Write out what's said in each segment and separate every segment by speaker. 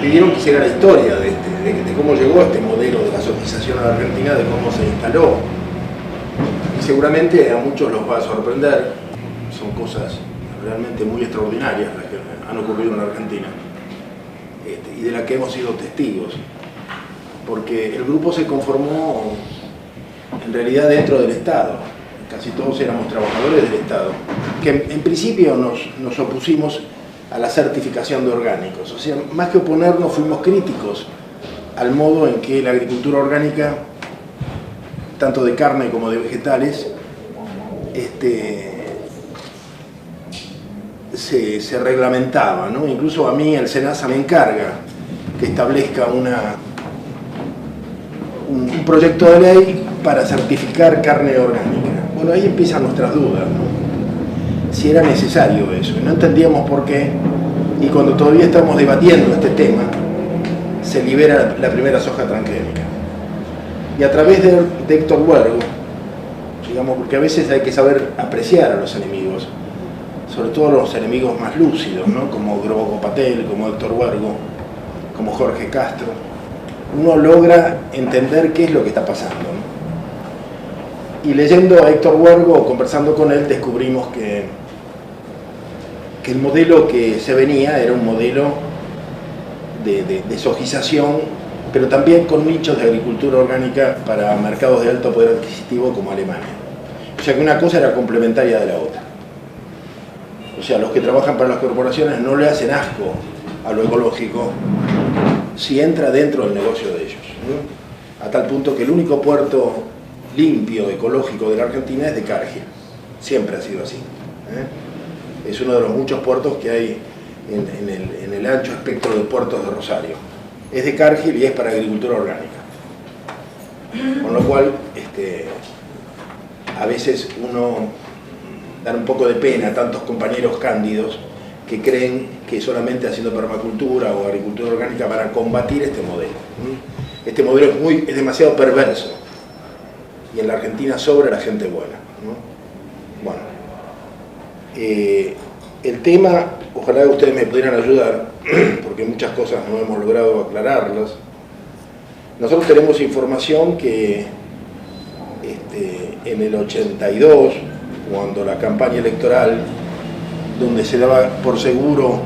Speaker 1: pidieron que hiciera la historia de cómo llegó este modelo de la sofisticación a la Argentina, de cómo se instaló. Y seguramente a muchos los va a sorprender, son cosas realmente muy extraordinarias las que han ocurrido en la Argentina y de las que hemos sido testigos, porque el grupo se conformó en realidad dentro del Estado, casi todos éramos trabajadores del Estado, que en principio nos opusimos a la certificación de orgánicos, o sea, más que oponernos fuimos críticos al modo en que la agricultura orgánica, tanto de carne como de vegetales, se reglamentaba, ¿no? Incluso a mí el SENASA me encarga que establezca un proyecto de ley para certificar carne orgánica. Bueno, ahí empiezan nuestras dudas, ¿no? Si era necesario eso, y no entendíamos por qué, y cuando todavía estamos debatiendo este tema, se libera la primera soja transgénica. Y a través de Héctor Huergo, digamos, porque a veces hay que saber apreciar a los enemigos, sobre todo los enemigos más lúcidos, ¿no? Como Grobo Patel, como Héctor Huergo, como Jorge Castro, uno logra entender qué es lo que está pasando, ¿no? Y leyendo a Héctor Huergo, conversando con él, descubrimos que el modelo que se venía era un modelo de sojización, pero también con nichos de agricultura orgánica para mercados de alto poder adquisitivo como Alemania. O sea que una cosa era complementaria de la otra. O sea, los que trabajan para las corporaciones no le hacen asco a lo ecológico si entra dentro del negocio de ellos, ¿no? A tal punto que el único puerto limpio, ecológico de la Argentina es de Cargill. Siempre ha sido así, ¿eh? Es uno de los muchos puertos que hay en el ancho espectro de puertos de Rosario. Es de Cargill y es para agricultura orgánica. Con lo cual, a veces uno da un poco de pena a tantos compañeros cándidos que creen que solamente haciendo permacultura o agricultura orgánica van a combatir este modelo. Este modelo es demasiado perverso y en la Argentina sobra la gente buena, ¿no? Bueno, el tema, ojalá que ustedes me pudieran ayudar, porque muchas cosas no hemos logrado aclararlas. Nosotros tenemos información que en el 82, cuando la campaña electoral, donde se daba por seguro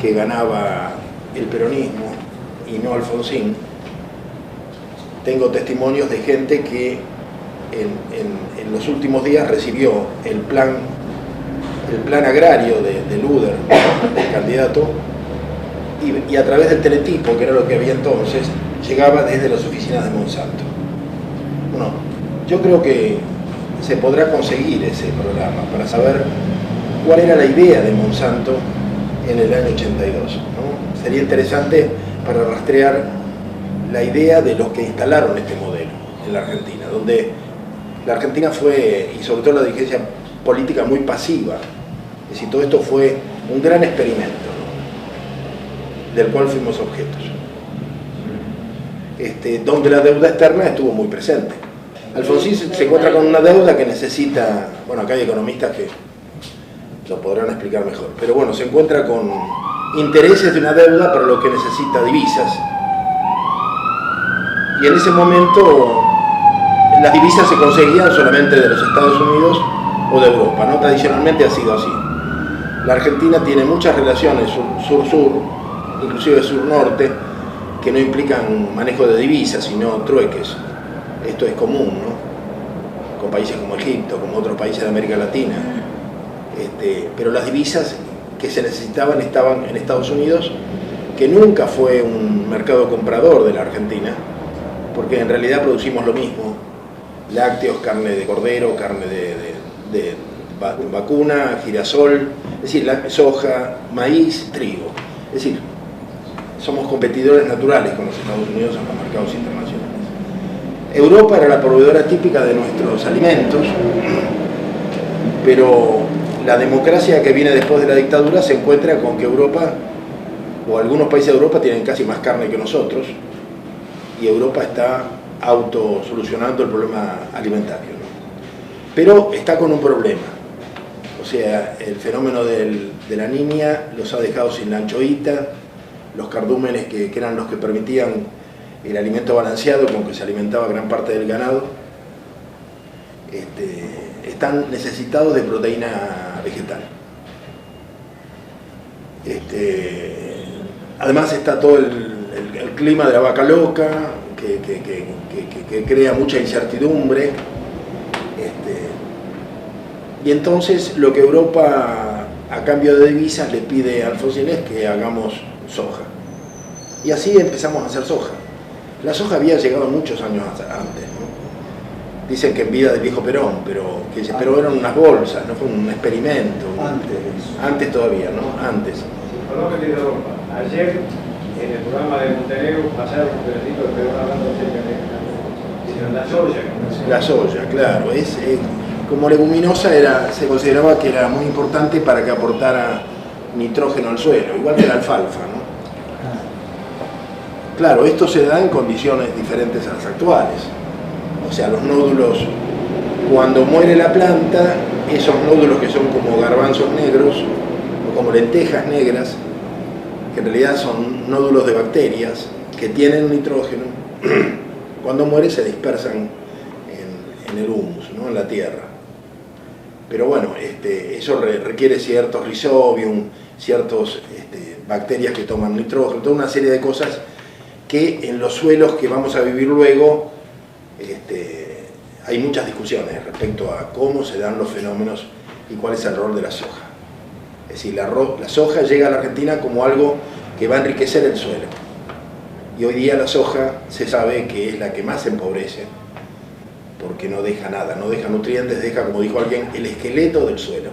Speaker 1: que ganaba el peronismo y no Alfonsín, tengo testimonios de gente que en los últimos días recibió el plan agrario de Luder, el candidato, y a través del teletipo, que era lo que había entonces, llegaba desde las oficinas de Monsanto. Bueno, yo creo que se podrá conseguir ese programa para saber cuál era la idea de Monsanto en el año 82, ¿no? Sería interesante para rastrear la idea de los que instalaron este modelo en la Argentina, donde la Argentina fue, y sobre todo la dirigencia política, muy pasiva. Es decir, todo esto fue un gran experimento, ¿no? Del cual fuimos objetos. Donde la deuda externa estuvo muy presente. Alfonsín se encuentra con una deuda que necesita, bueno, acá hay economistas que lo podrán explicar mejor, pero bueno, se encuentra con intereses de una deuda para lo que necesita divisas. Y en ese momento las divisas se conseguían solamente de los Estados Unidos o de Europa, ¿no? Tradicionalmente ha sido así. La Argentina tiene muchas relaciones sur-sur, inclusive sur-norte, que no implican manejo de divisas, sino trueques. Esto es común, ¿no? Con países como Egipto, como otros países de América Latina. Pero las divisas que se necesitaban estaban en Estados Unidos, que nunca fue un mercado comprador de la Argentina, porque en realidad producimos lo mismo: lácteos, carne de cordero, carne de vacuna, girasol, es decir, soja, maíz, trigo. Es decir, somos competidores naturales con los Estados Unidos en los mercados internacionales. Europa era la proveedora típica de nuestros alimentos, pero la democracia que viene después de la dictadura se encuentra con que Europa, o algunos países de Europa, tienen casi más carne que nosotros, y Europa está autosolucionando el problema alimentario, ¿no? Pero está con un problema. O sea, el fenómeno de la niña los ha dejado sin la anchoita, los cardúmenes que eran los que permitían el alimento balanceado con que se alimentaba gran parte del ganado, están necesitados de proteína vegetal. Además está todo el clima de la vaca loca, que crea mucha incertidumbre. Y entonces lo que Europa, a cambio de divisas, le pide a Alfonsín es que hagamos soja. Y así empezamos a hacer soja. La soja había llegado muchos años antes, ¿no? Dicen que en vida del viejo Perón, pero eran unas bolsas, no fue un experimento. Antes todavía, ¿no? Antes.
Speaker 2: Perdón que te interrumpa. Ayer en el programa de Montenegro pasaron un pedacito de Perón hablando acerca de la soya.
Speaker 1: La soya, claro. Como leguminosa se consideraba que era muy importante para que aportara nitrógeno al suelo, igual que la alfalfa, ¿no? Claro, esto se da en condiciones diferentes a las actuales. O sea, los nódulos, cuando muere la planta, esos nódulos que son como garbanzos negros o como lentejas negras, que en realidad son nódulos de bacterias que tienen nitrógeno, cuando muere se dispersan en el humus, ¿no? En la tierra. Pero bueno, eso requiere ciertos rhizobium, ciertas bacterias que toman nitrógeno, toda una serie de cosas que en los suelos que vamos a vivir luego hay muchas discusiones respecto a cómo se dan los fenómenos y cuál es el rol de la soja. Es decir, la soja llega a la Argentina como algo que va a enriquecer el suelo. Y hoy día la soja se sabe que es la que más se empobrece, porque no deja nada, no deja nutrientes, deja, como dijo alguien, el esqueleto del suelo.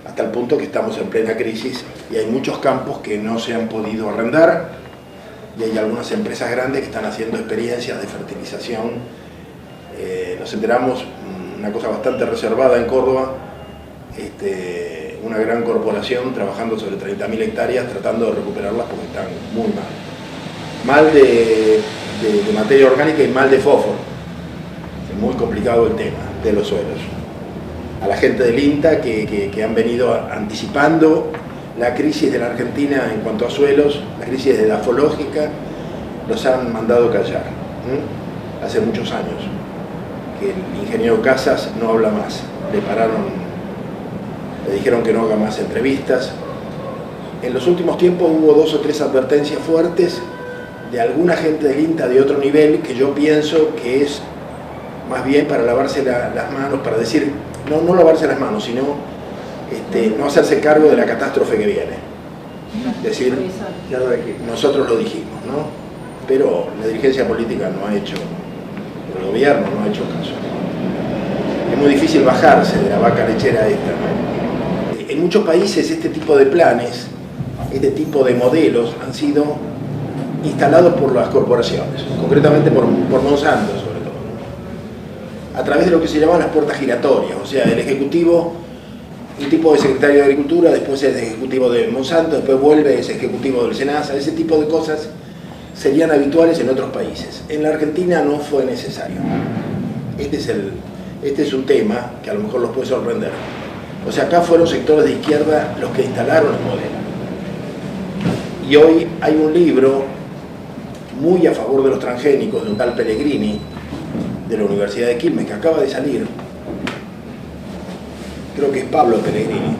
Speaker 1: Hasta el punto que estamos en plena crisis y hay muchos campos que no se han podido arrendar y hay algunas empresas grandes que están haciendo experiencias de fertilización. Nos enteramos, una cosa bastante reservada en Córdoba, una gran corporación trabajando sobre 30.000 hectáreas tratando de recuperarlas porque están muy mal. Mal de materia orgánica y mal de fósforo. Muy complicado el tema de los suelos. A la gente del INTA que han venido anticipando la crisis de la Argentina en cuanto a suelos, la crisis edafológica, los han mandado callar. Hace muchos años que el ingeniero Casas no habla más. Le dijeron que no haga más entrevistas. En los últimos tiempos hubo 2 o 3 advertencias fuertes de alguna gente del INTA de otro nivel que yo pienso que es más bien para lavarse las manos, para decir, no lavarse las manos, sino no hacerse cargo de la catástrofe que viene. Es decir, nosotros lo dijimos, ¿no? Pero la dirigencia política no ha hecho, el gobierno no ha hecho caso. Es muy difícil bajarse de la vaca lechera esta, ¿no? En muchos países este tipo de planes, este tipo de modelos han sido instalados por las corporaciones, concretamente por Monsanto, a través de lo que se llaman las puertas giratorias, o sea, el ejecutivo, un tipo de secretario de Agricultura, después es ejecutivo de Monsanto, después vuelve, es ejecutivo del SENASA, ese tipo de cosas serían habituales en otros países. En la Argentina no fue necesario. Este es un tema que a lo mejor los puede sorprender. O sea, acá fueron sectores de izquierda los que instalaron el modelo. Y hoy hay un libro muy a favor de los transgénicos de un tal Pellegrini, de la Universidad de Quilmes, que acaba de salir, creo que es Pablo Pellegrini,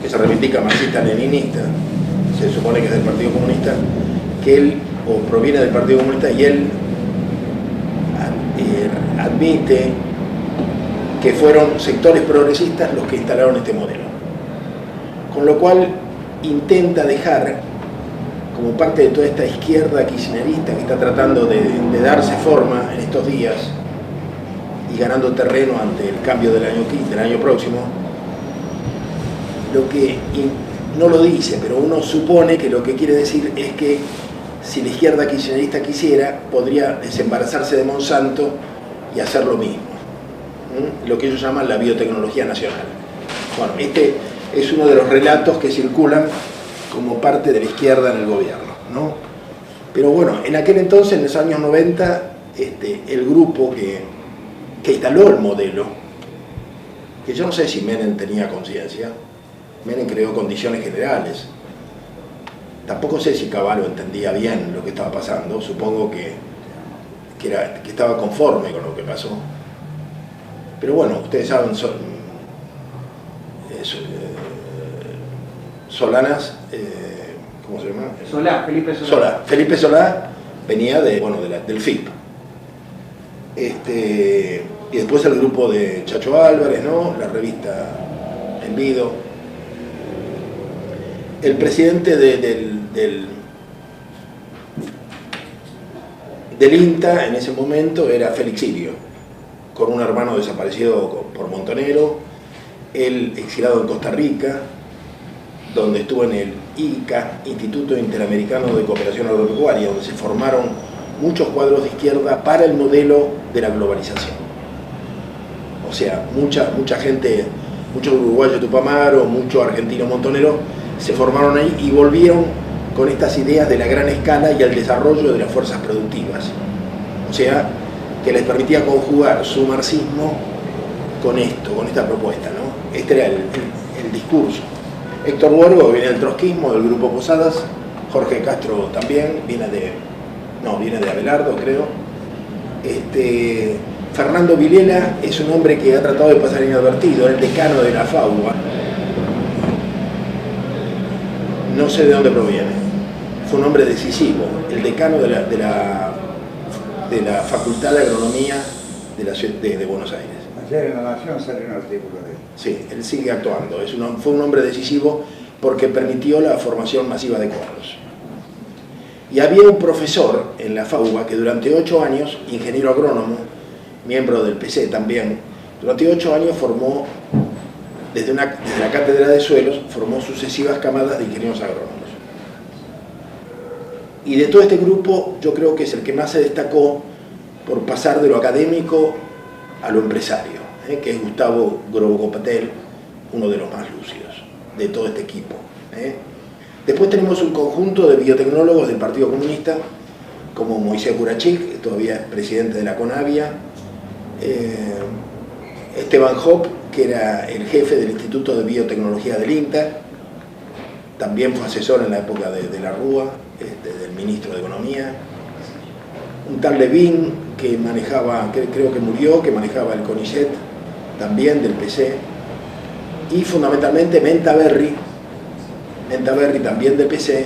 Speaker 1: que se reivindica marxista-leninista, se supone que es del Partido Comunista, que él, o proviene del Partido Comunista, y él admite que fueron sectores progresistas los que instalaron este modelo. Con lo cual intenta dejar, como parte de toda esta izquierda kirchnerista que está tratando de darse forma en estos días y ganando terreno ante el cambio del año próximo, lo que no lo dice, pero uno supone que lo que quiere decir es que si la izquierda kirchnerista quisiera, podría desembarazarse de Monsanto y hacer lo mismo. Lo que ellos llaman la biotecnología nacional. Bueno, este es uno de los relatos que circulan como parte de la izquierda en el gobierno, ¿no? Pero bueno, en aquel entonces, en los años 90, el grupo que instaló el modelo, que yo no sé si Menem tenía conciencia, Menem creó condiciones generales, Tampoco sé si Cavallo entendía bien lo que estaba pasando, supongo que estaba conforme con lo que pasó. Pero bueno, ustedes saben, Solanas, ¿cómo se llama?
Speaker 3: Felipe Solá.
Speaker 1: Solá. Felipe Solá venía del FIP. Y después el grupo de Chacho Álvarez, ¿no? La revista Envido. El presidente del INTA en ese momento era Félix Sirio, con un hermano desaparecido por Montonero, él exilado en Costa Rica, donde estuvo en el ICA, Instituto Interamericano de Cooperación Agropecuaria, donde se formaron muchos cuadros de izquierda para el modelo de la globalización. O sea, mucha gente, muchos uruguayos Tupamaro, muchos argentinos Montonero, se formaron ahí y volvieron con estas ideas de la gran escala y el desarrollo de las fuerzas productivas. O sea, que les permitía conjugar su marxismo con esta propuesta, ¿no? Este era el discurso. Héctor Huergo viene del trotskismo, del grupo Posadas. Jorge Castro también, viene de Abelardo, creo. Fernando Vilela es un hombre que ha tratado de pasar inadvertido, el decano de la FAUBA. No sé de dónde proviene. Fue un hombre decisivo, el decano de la Facultad de Agronomía de la ciudad de Buenos Aires.
Speaker 4: Ayer en La Nación salió un artículo de él.
Speaker 1: Sí, él sigue actuando. Fue un hombre decisivo porque permitió la formación masiva de cuadros. Y había un profesor en la FAUBA que durante 8 años, ingeniero agrónomo, miembro del PC también, durante 8 años formó, desde la cátedra de suelos, formó sucesivas camadas de ingenieros agrónomos. Y de todo este grupo, yo creo que es el que más se destacó por pasar de lo académico a lo empresario, que es Gustavo Grobocopatel, uno de los más lúcidos de todo este equipo. Después tenemos un conjunto de biotecnólogos del Partido Comunista, como Moisés Burachik, que todavía es presidente de la CONAVIA, Esteban Hop, que era el jefe del Instituto de Biotecnología del INTA, también fue asesor en la época de la Rúa, del ministro de Economía, un tal Levin, que manejaba, creo que murió, que manejaba el CONICET, también del PC, y fundamentalmente Menta Berry también del PC.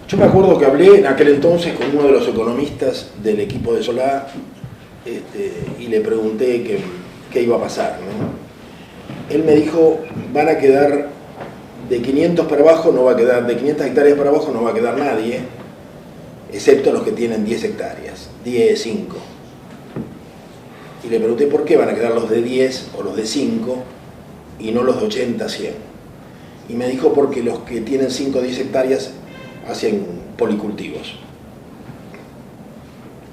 Speaker 1: Yo me acuerdo que hablé en aquel entonces con uno de los economistas del equipo de Solá, y le pregunté qué iba a pasar, ¿no? Él me dijo, van a quedar de 500 para abajo, de 500 hectáreas para abajo no va a quedar nadie, excepto los que tienen 10 hectáreas, 10, 5. Y le pregunté por qué van a quedar los de 10 o los de 5 y no los de 80, 100. Y me dijo porque los que tienen 5 o 10 hectáreas hacen policultivos.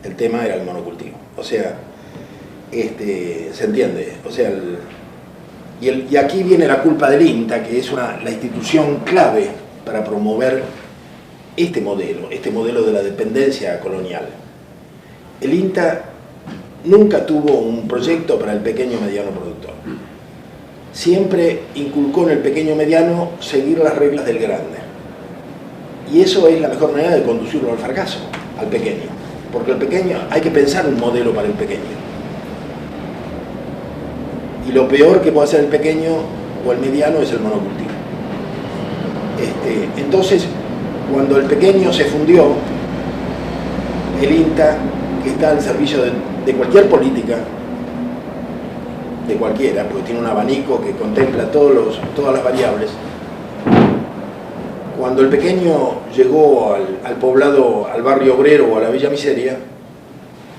Speaker 1: El tema era el monocultivo. O sea, ¿se entiende? O sea, y aquí viene la culpa del INTA, que es la institución clave para promover este modelo de la dependencia colonial. El INTA nunca tuvo un proyecto para el pequeño y mediano productor. Siempre inculcó en el pequeño y mediano seguir las reglas del grande. Y eso es la mejor manera de conducirlo al fracaso, al pequeño. Porque el pequeño, hay que pensar un modelo para el pequeño. Y lo peor que puede hacer el pequeño o el mediano es el monocultivo. Entonces, cuando el pequeño se fundió, el INTA, que está al servicio de cualquier política, de cualquiera, porque tiene un abanico que contempla todas las variables, cuando el pequeño llegó al poblado, al barrio obrero o a la Villa Miseria,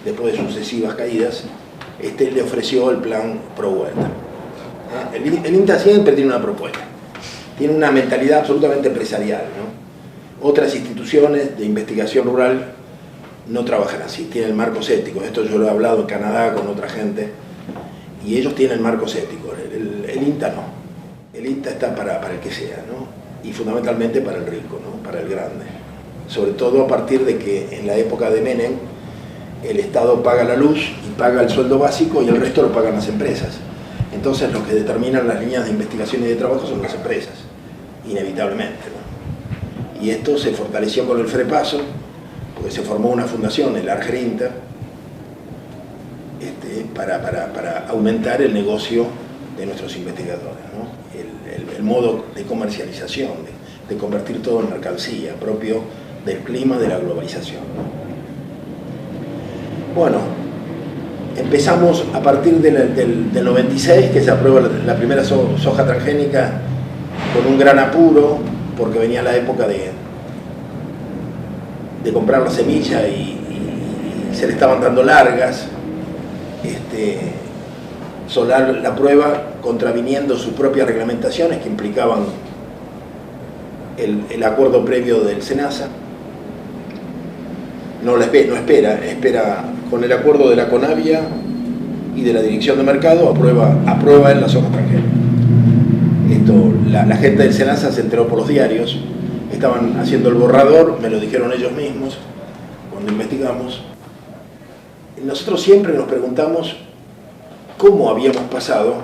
Speaker 1: después de sucesivas caídas, le ofreció el plan Pro Huerta. El INTA siempre tiene una propuesta, tiene una mentalidad absolutamente empresarial, ¿no? Otras instituciones de investigación rural no trabajan así, tienen marcos éticos. Esto yo lo he hablado en Canadá con otra gente, y ellos tienen marcos éticos. El INTA no. El INTA está para el que sea, ¿no? Y fundamentalmente para el rico, ¿no? Para el grande. Sobre todo a partir de que en la época de Menem el Estado paga la luz y paga el sueldo básico y el resto lo pagan las empresas. Entonces los que determinan las líneas de investigación y de trabajo son las empresas, inevitablemente, ¿no? y esto se fortaleció con el FREPASO, porque se formó una fundación, el Argerinta, para aumentar el negocio de nuestros investigadores, ¿no? El modo de comercialización, de convertir todo en mercancía, propio del clima de la globalización, ¿no? Bueno, empezamos a partir del 96, que se aprueba la primera soja transgénica, con un gran apuro, porque venía la época de comprar la semilla y se le estaban dando largas. Solar la prueba contraviniendo sus propias reglamentaciones que implicaban el acuerdo previo del SENASA. No espera con el acuerdo de la CONAVIA y de la Dirección de Mercado, aprueba en la soja transgénica. La gente del SENASA se enteró por los diarios, estaban haciendo el borrador, me lo dijeron ellos mismos cuando investigamos. Nosotros siempre nos preguntamos cómo habíamos pasado,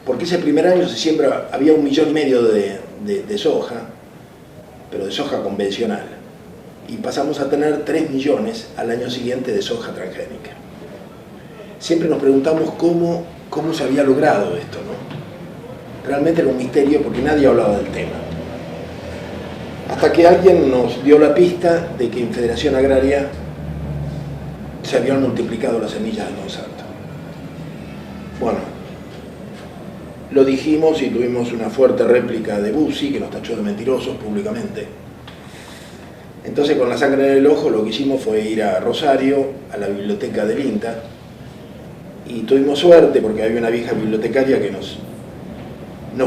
Speaker 1: porque ese primer año se siembra, había 1,5 millones de soja, pero de soja convencional, y pasamos a tener 3 millones al año siguiente de soja transgénica. Siempre nos preguntamos cómo se había logrado esto, ¿no? Realmente era un misterio porque nadie hablaba del tema. Hasta que alguien nos dio la pista de que en Federación Agraria se habían multiplicado las semillas de Monsanto. Bueno, lo dijimos y tuvimos una fuerte réplica de Bussi, que nos tachó de mentirosos públicamente. Entonces, con la sangre en el ojo, lo que hicimos fue ir a Rosario, a la biblioteca del INTA, y tuvimos suerte porque había una vieja bibliotecaria que nos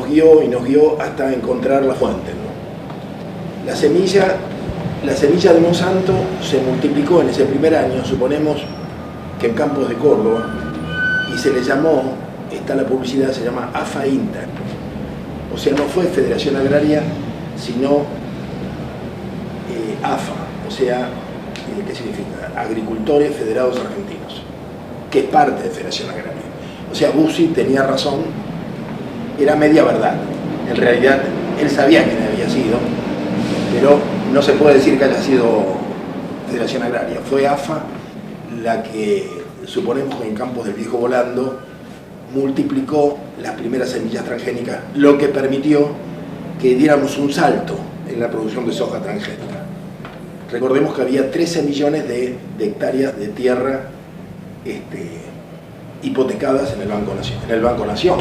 Speaker 1: guió hasta encontrar la fuente, ¿no? La semilla de Monsanto se multiplicó en ese primer año, suponemos que en Campos de Córdoba, y se le llamó, está la publicidad, se llama AFA INTA. O sea, no fue Federación Agraria, sino AFA, o sea, ¿qué significa? Agricultores Federados Argentinos, que es parte de Federación Agraria. O sea, Bussi tenía razón, era media verdad. En realidad, él sabía quién había sido, pero no se puede decir que haya sido Federación Agraria. Fue AFA la que, suponemos que en Campos del Viejo Volando, multiplicó las primeras semillas transgénicas, lo que permitió que diéramos un salto en la producción de soja transgénica. Recordemos que había 13 millones de hectáreas de tierra hipotecadas en el Banco Nación.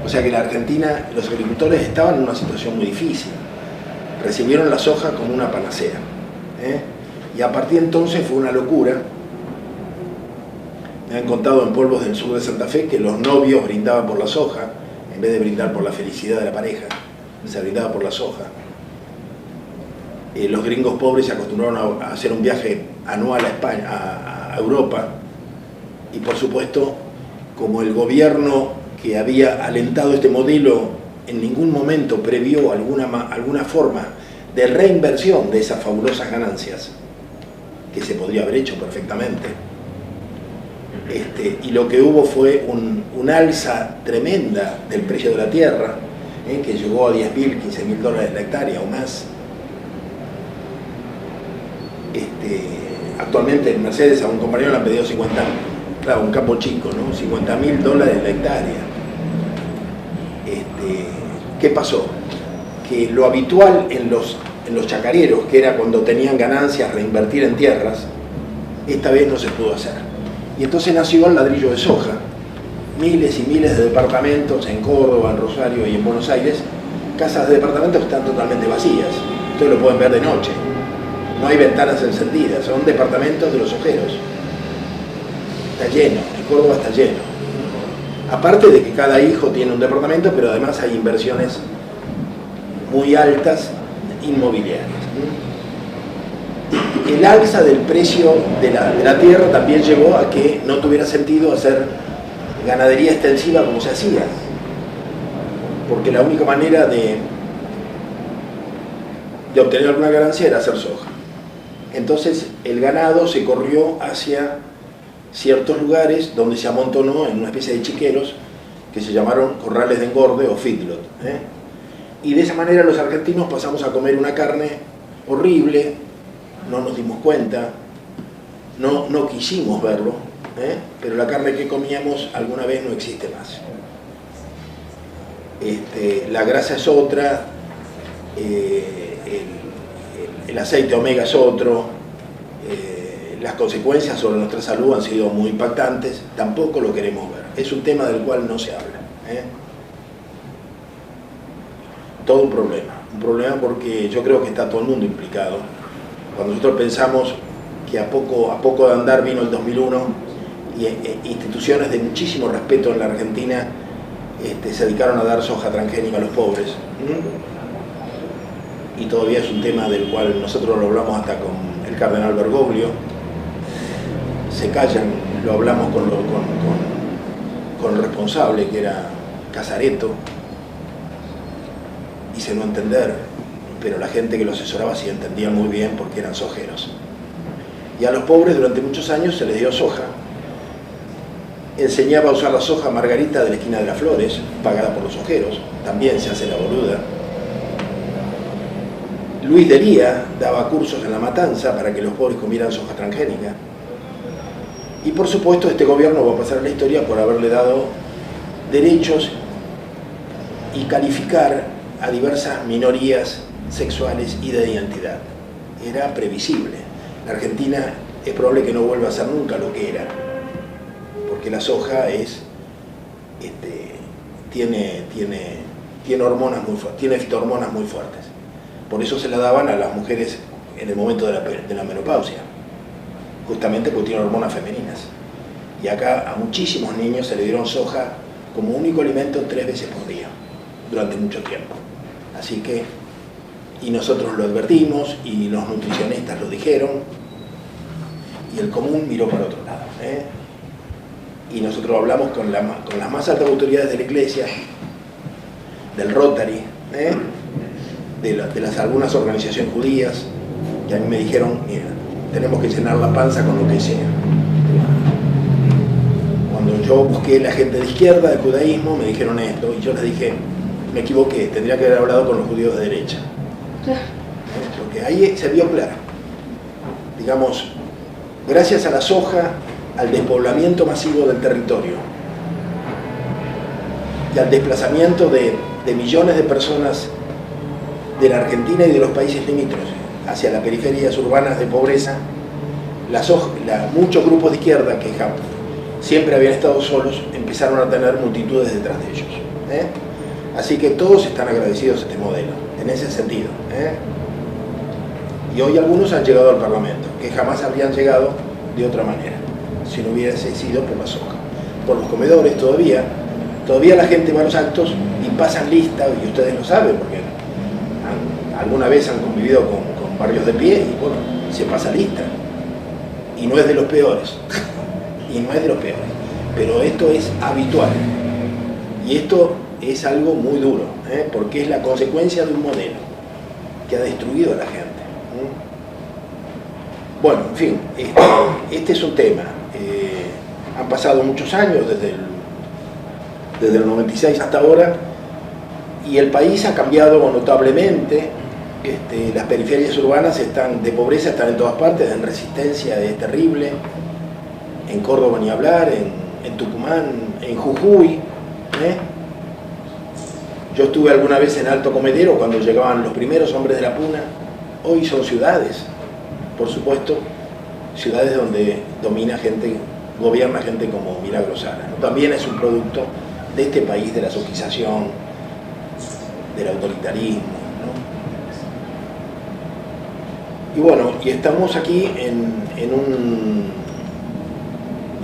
Speaker 1: O sea que la Argentina, los agricultores estaban en una situación muy difícil. Recibieron la soja como una panacea, y a partir de entonces fue una locura. Me han contado en pueblos del sur de Santa Fe que los novios brindaban por la soja, en vez de brindar por la felicidad de la pareja, se brindaba por la soja. Los gringos pobres se acostumbraron a hacer un viaje anual a España, a Europa, y por supuesto, como el gobierno que había alentado este modelo en ningún momento previó alguna forma de reinversión de esas fabulosas ganancias, que se podría haber hecho perfectamente, y lo que hubo fue un alza tremenda del precio de la tierra, que llegó a $10.000, $15.000 la hectárea o más. Actualmente en Mercedes a un compañero le han pedido 50.000, claro, un campo chico, ¿no? $50.000 la hectárea. ¿Qué pasó? Que lo habitual en los chacareros, que era cuando tenían ganancias reinvertir en tierras, esta vez no se pudo hacer. Y entonces nació el ladrillo de soja. Miles y miles de departamentos en Córdoba, en Rosario y en Buenos Aires, casas de departamentos que están totalmente vacías. Ustedes lo pueden ver de noche. No hay ventanas encendidas, son departamentos de los ojeros. Está lleno, en Córdoba está lleno. Aparte de que cada hijo tiene un departamento, pero además hay inversiones muy altas inmobiliarias. El alza del precio de la tierra también llevó a que no tuviera sentido hacer ganadería extensiva como se hacía, porque la única manera de obtener alguna ganancia era hacer soja. Entonces el ganado se corrió hacia ciertos lugares donde se amontonó en una especie de chiqueros que se llamaron corrales de engorde o feedlot. Y de esa manera los argentinos pasamos a comer una carne horrible, no nos dimos cuenta, no quisimos verlo, pero la carne que comíamos alguna vez no existe más. La grasa es otra, el aceite omega es otro, las consecuencias sobre nuestra salud han sido muy impactantes, tampoco lo queremos ver. Es un tema del cual no se habla. Todo un problema porque yo creo que está todo el mundo implicado. Cuando nosotros pensamos que a poco de andar vino el 2001 y instituciones de muchísimo respeto en la Argentina se dedicaron a dar soja transgénica a los pobres. Y todavía es un tema del cual nosotros lo hablamos hasta con el cardenal Bergoglio. Se callan, lo hablamos con el responsable, que era Casareto. Hice no entender, pero la gente que lo asesoraba sí entendía muy bien porque eran sojeros. Y a los pobres durante muchos años se les dio soja. Enseñaba a usar la soja Margarita de la esquina de las Flores, pagada por los sojeros, también se hace la boluda. Luis Delía daba cursos en La Matanza para que los pobres comieran soja transgénica. Y por supuesto este gobierno va a pasar a la historia por haberle dado derechos y calificar a diversas minorías sexuales y de identidad. Era previsible. La Argentina es probable que no vuelva a ser nunca lo que era, porque la soja tiene hormonas muy fuertes, tiene fitohormonas muy fuertes. Por eso se la daban a las mujeres en el momento de la menopausia, justamente porque tiene hormonas femeninas. Y acá a muchísimos niños se le dieron soja como único alimento 3 veces por día, durante mucho tiempo. Así que, y nosotros lo advertimos, y los nutricionistas lo dijeron, y el común miró para otro lado. Y nosotros hablamos con las más altas autoridades de la Iglesia, del Rotary, de algunas organizaciones judías, que a mí me dijeron, mira, tenemos que llenar la panza con lo que sea. Cuando yo busqué la gente de izquierda del judaísmo, me dijeron esto, y yo les dije, me equivoqué, tendría que haber hablado con los judíos de derecha. Porque ahí se vio claro. Digamos, gracias a la soja, al despoblamiento masivo del territorio y al desplazamiento de millones de personas de la Argentina y de los países limítrofes hacia las periferias urbanas de pobreza, muchos grupos de izquierda que siempre habían estado solos empezaron a tener multitudes detrás de ellos. Así que todos están agradecidos a este modelo, en ese sentido. Y hoy algunos han llegado al Parlamento, que jamás habrían llegado de otra manera, si no hubiese sido por la soja. Por los comedores todavía la gente va a los actos y pasan lista, y ustedes lo saben, porque alguna vez han convivido con barrios de pie, y bueno, se pasa lista. Y no es de los peores, pero esto es habitual. Y esto es algo muy duro, porque es la consecuencia de un modelo que ha destruido a la gente. Bueno, en fin, este es un tema. Han pasado muchos años, desde el 96 hasta ahora, y el país ha cambiado notablemente. Las periferias urbanas de pobreza están en todas partes, en Resistencia es terrible, en Córdoba ni hablar, en Tucumán, en Jujuy. Yo estuve alguna vez en Alto Comedero cuando llegaban los primeros hombres de la Puna. Hoy son ciudades, por supuesto, ciudades donde gobierna gente como Milagro Sala, ¿no? También es un producto de este país, de la soquización, del autoritarismo. Y bueno, y estamos aquí en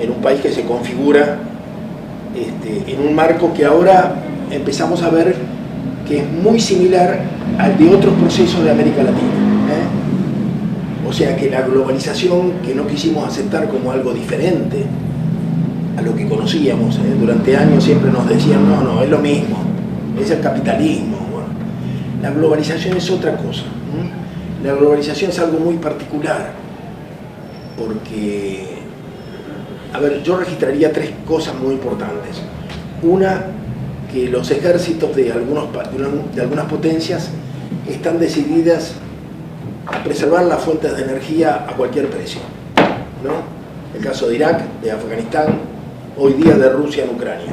Speaker 1: un país que se configura en un marco que ahora empezamos a ver que es muy similar al de otros procesos de América Latina. O sea que la globalización, que no quisimos aceptar como algo diferente a lo que conocíamos, durante años siempre nos decían, no, es lo mismo, es el capitalismo. Bueno, la globalización es otra cosa. La globalización es algo muy particular, porque, yo registraría 3 cosas muy importantes. Una, que los ejércitos de algunas potencias están decididas a preservar las fuentes de energía a cualquier precio, ¿no? El caso de Irak, de Afganistán, hoy día de Rusia en Ucrania,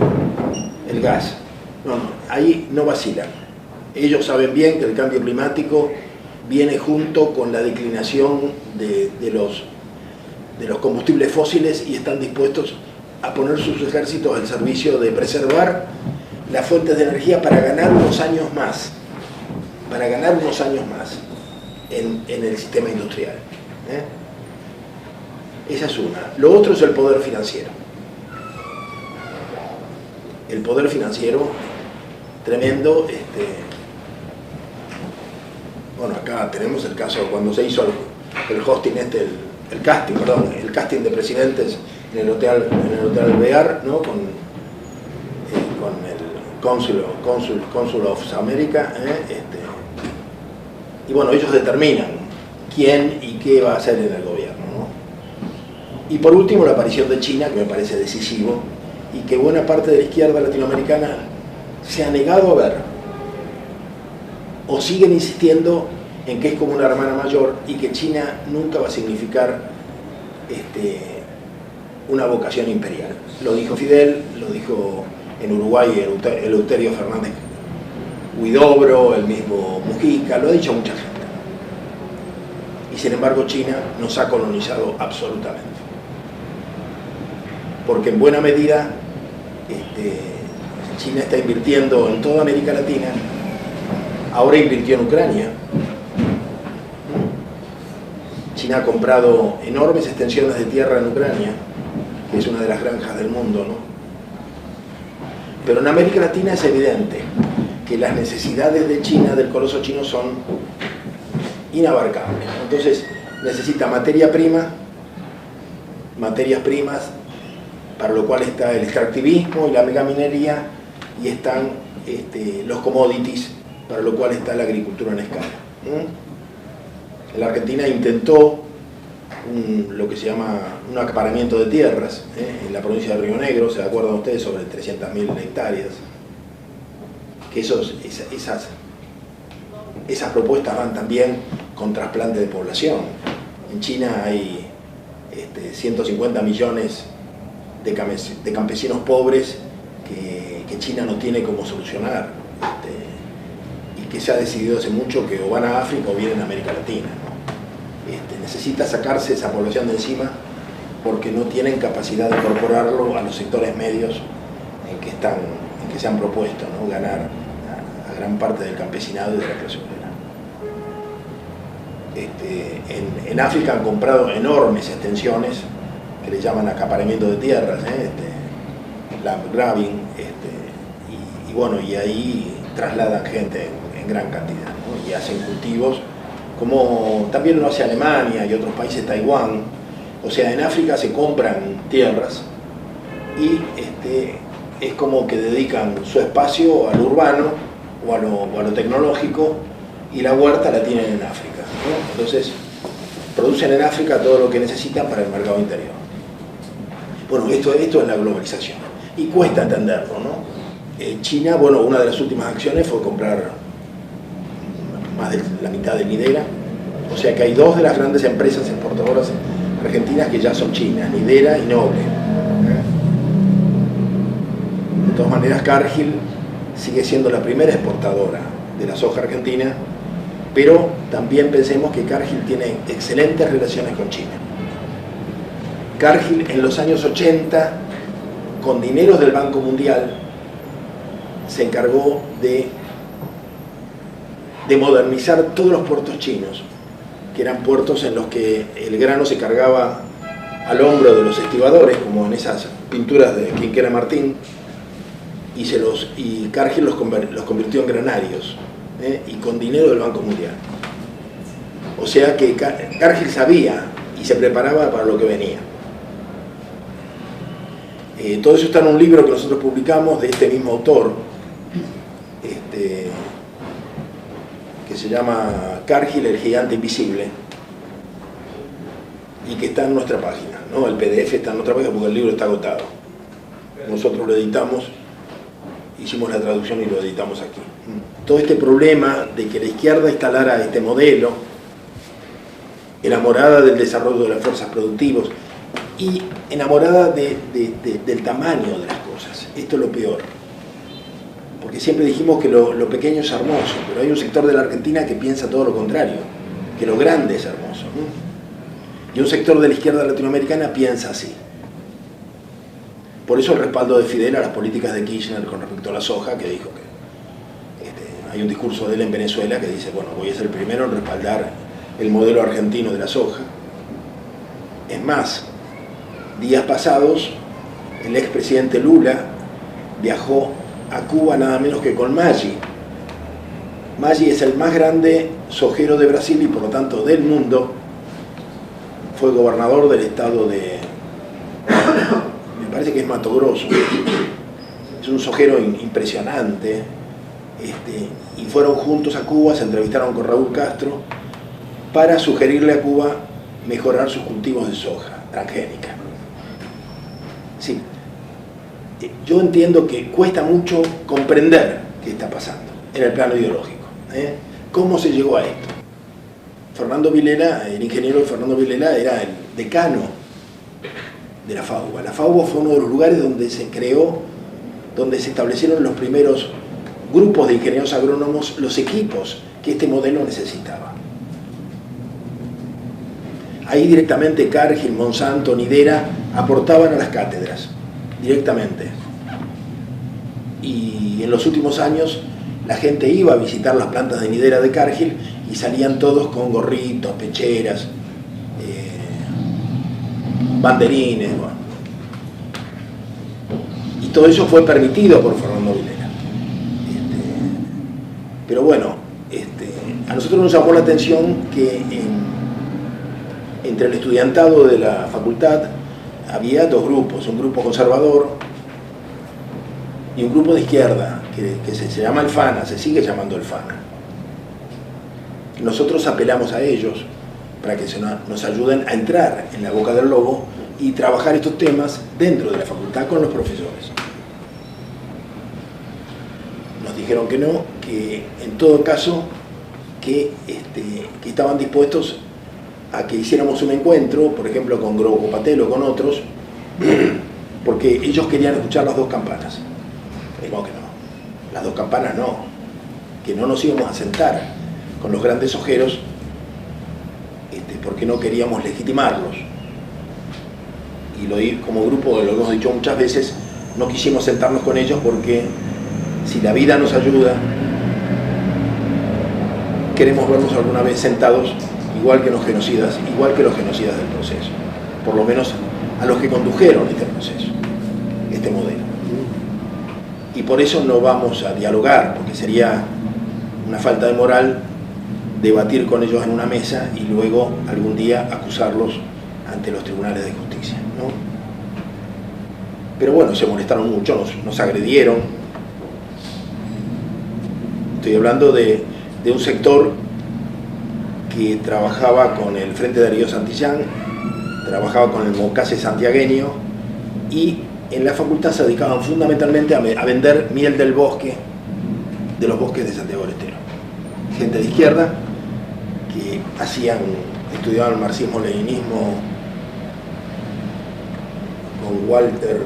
Speaker 1: el gas. No, ahí no vacilan. Ellos saben bien que el cambio climático viene junto con la declinación de los combustibles fósiles y están dispuestos a poner sus ejércitos al servicio de preservar las fuentes de energía para ganar unos años más, en el sistema industrial. Esa es una. Lo otro es el poder financiero. El poder financiero tremendo. Bueno, acá tenemos el caso cuando se hizo el hosting, el casting de presidentes en el hotel Bear, ¿no? con el Consul of America, y bueno, ellos determinan quién y qué va a hacer en el gobierno, ¿no? Y por último, la aparición de China, que me parece decisivo, y que buena parte de la izquierda latinoamericana se ha negado a ver, o siguen insistiendo en que es como una hermana mayor y que China nunca va a significar una vocación imperial. Lo dijo Fidel, lo dijo en Uruguay Eleuterio Fernández Huidobro, el mismo Mujica, lo ha dicho mucha gente. Y sin embargo China nos ha colonizado absolutamente. Porque en buena medida China está invirtiendo en toda América Latina, ahora invirtió en Ucrania. China ha comprado enormes extensiones de tierra en Ucrania, que es una de las granjas del mundo, ¿no? Pero en América Latina es evidente que las necesidades de China, del coloso chino, son inabarcables. Entonces necesita materias primas, para lo cual está el extractivismo y la megaminería, y están los commodities, para lo cual está la agricultura en escala. La Argentina intentó lo que se llama un acaparamiento de tierras en la provincia de Río Negro, ¿se acuerdan ustedes? Sobre 300.000 hectáreas. Que esas propuestas van también con trasplante de población. En China hay 150 millones de campesinos pobres que China no tiene cómo solucionar, y que se ha decidido hace mucho que o van a África o vienen a América Latina, ¿no? Necesita sacarse esa población de encima porque no tienen capacidad de incorporarlo a los sectores medios en que se han propuesto, ¿no? Ganar a gran parte del campesinado y de la clase obrera. En África han comprado enormes extensiones que le llaman acaparamiento de tierras, land grabbing, y bueno, y ahí trasladan gente en gran cantidad, ¿no? Y hacen cultivos como también lo hace Alemania y otros países, Taiwán. O sea, en África se compran tierras y es como que dedican su espacio al urbano o a lo tecnológico, y la huerta la tienen en África, ¿no? Entonces producen en África todo lo que necesitan para el mercado interior. Bueno, esto es la globalización y cuesta entenderlo, ¿no? China, bueno, una de las últimas acciones fue comprar más de la mitad de Nidera, o sea que hay dos de las grandes empresas exportadoras argentinas que ya son chinas, Nidera y Noble. De todas maneras, Cargill sigue siendo la primera exportadora de la soja argentina, pero también pensemos que Cargill tiene excelentes relaciones con China. Cargill en los años 80, con dinero del Banco Mundial, se encargó de modernizar todos los puertos chinos, que eran puertos en los que el grano se cargaba al hombro de los estibadores, como en esas pinturas de Quinquera Martín, y Cargill los convirtió en granarios, y con dinero del Banco Mundial. O sea que Cargill sabía y se preparaba para lo que venía. Todo eso está en un libro que nosotros publicamos de este mismo autor, que se llama Cargill, el gigante invisible, y que está en nuestra página, ¿no? El PDF está en nuestra página porque el libro está agotado. Nosotros lo editamos hicimos la traducción y lo editamos aquí. Todo este problema de que la izquierda instalara este modelo, enamorada del desarrollo de las fuerzas productivas y enamorada del tamaño de las cosas. Esto es lo peor. Porque siempre dijimos que lo pequeño es hermoso, pero hay un sector de la Argentina que piensa todo lo contrario, que lo grande es hermoso, ¿no? Y un sector de la izquierda latinoamericana piensa así. Por eso el respaldo de Fidel a las políticas de Kirchner con respecto a la soja, que dijo que hay un discurso de él en Venezuela que dice, bueno, voy a ser el primero en respaldar el modelo argentino de la soja. Es más, días pasados, el expresidente Lula viajó a Cuba nada menos que con Maggi. Maggi es el más grande sojero de Brasil y por lo tanto del mundo. Fue gobernador del estado de... me parece que es Mato Grosso. Es un sojero impresionante. Y fueron juntos a Cuba, se entrevistaron con Raúl Castro para sugerirle a Cuba mejorar sus cultivos de soja transgénica. Sí, yo entiendo que cuesta mucho comprender qué está pasando en el plano ideológico. ¿Cómo se llegó a esto? Fernando Vilela, el ingeniero Fernando Vilela, era el decano de la FAUBA. La FAUBA fue uno de los lugares donde se creó, donde se establecieron los primeros grupos de ingenieros agrónomos, los equipos que este modelo necesitaba. Ahí directamente Cargill, Monsanto, Nidera aportaban a las cátedras, directamente. Y en los últimos años la gente iba a visitar las plantas de Nidera de Cargill y salían todos con gorritos, pecheras, banderines, bueno. Y todo eso fue permitido por Fernando Vilela. Pero bueno, a nosotros nos llamó la atención que entre el estudiantado de la facultad había dos grupos, un grupo conservador y un grupo de izquierda, que se llama el FANA, se sigue llamando el FANA. Nosotros apelamos a ellos para que nos ayuden a entrar en la boca del lobo y trabajar estos temas dentro de la facultad con los profesores. Nos dijeron que no, que en todo caso que estaban dispuestos a que hiciéramos un encuentro, por ejemplo con Grobo Patel o con otros, porque ellos querían escuchar las dos campanas. Dijimos que no, las dos campanas no, que no nos íbamos a sentar con los grandes ojeros porque no queríamos legitimarlos. Y como grupo, lo hemos dicho muchas veces, no quisimos sentarnos con ellos porque si la vida nos ayuda, queremos vernos alguna vez sentados igual que los genocidas del proceso, por lo menos a los que condujeron este proceso, este modelo. Y por eso no vamos a dialogar, porque sería una falta de moral debatir con ellos en una mesa y luego algún día acusarlos ante los tribunales de justicia, ¿no? Pero bueno, se molestaron mucho, nos agredieron. Estoy hablando de un sector que trabajaba con el Frente Darío Santillán, trabajaba con el Mocase santiagueño y en la facultad se dedicaban fundamentalmente a vender miel del bosque, de los bosques de Santiago del Estero. Gente de izquierda que estudiaban el marxismo-leninismo con Walter,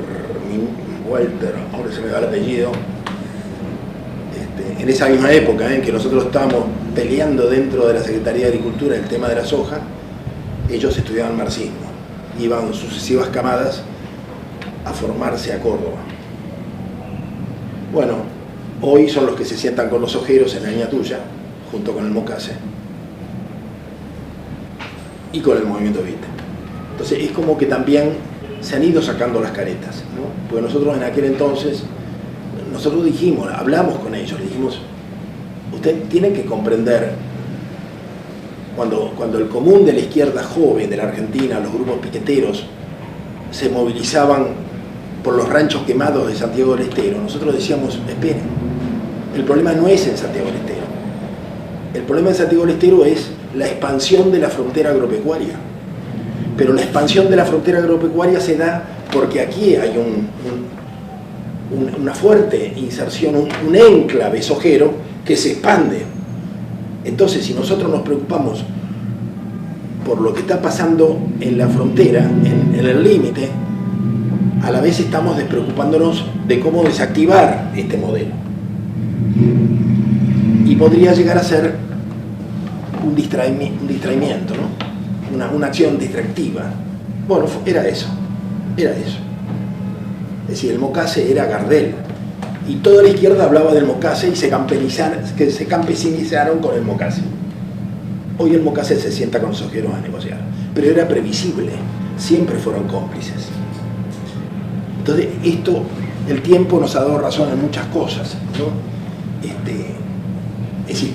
Speaker 1: ahora se me da el apellido, en esa misma época en que nosotros estábamos peleando dentro de la Secretaría de Agricultura el tema de la soja, ellos estudiaban marxismo, iban sucesivas camadas a formarse a Córdoba. Bueno, hoy son los que se sientan con los ojeros en la línea tuya, junto con el Mocase y con el movimiento Vite. Entonces es como que también se han ido sacando las caretas, ¿no? Porque nosotros en aquel entonces, hablamos con ellos, le dijimos, usted tiene que comprender, cuando el común de la izquierda joven de la Argentina, los grupos piqueteros, se movilizaban por los ranchos quemados de Santiago del Estero, nosotros decíamos, esperen, el problema no es en Santiago del Estero. El problema en Santiago del Estero es la expansión de la frontera agropecuaria. Pero la expansión de la frontera agropecuaria se da porque aquí hay una fuerte inserción, un enclave sojero que se expande. Entonces, si nosotros nos preocupamos por lo que está pasando en la frontera, en el límite, a la vez estamos despreocupándonos de cómo desactivar este modelo. Y podría llegar a ser un distraimiento, ¿no? Una acción distractiva. Bueno, era eso. Es decir, el Mocase era Gardel. Y toda la izquierda hablaba del Mocase y se campesinizaron con el Mocase. Hoy el Mocase se sienta con los ojeros a negociar. Pero era previsible. Siempre fueron cómplices. Entonces, el tiempo nos ha dado razón en muchas cosas, ¿no? Es decir,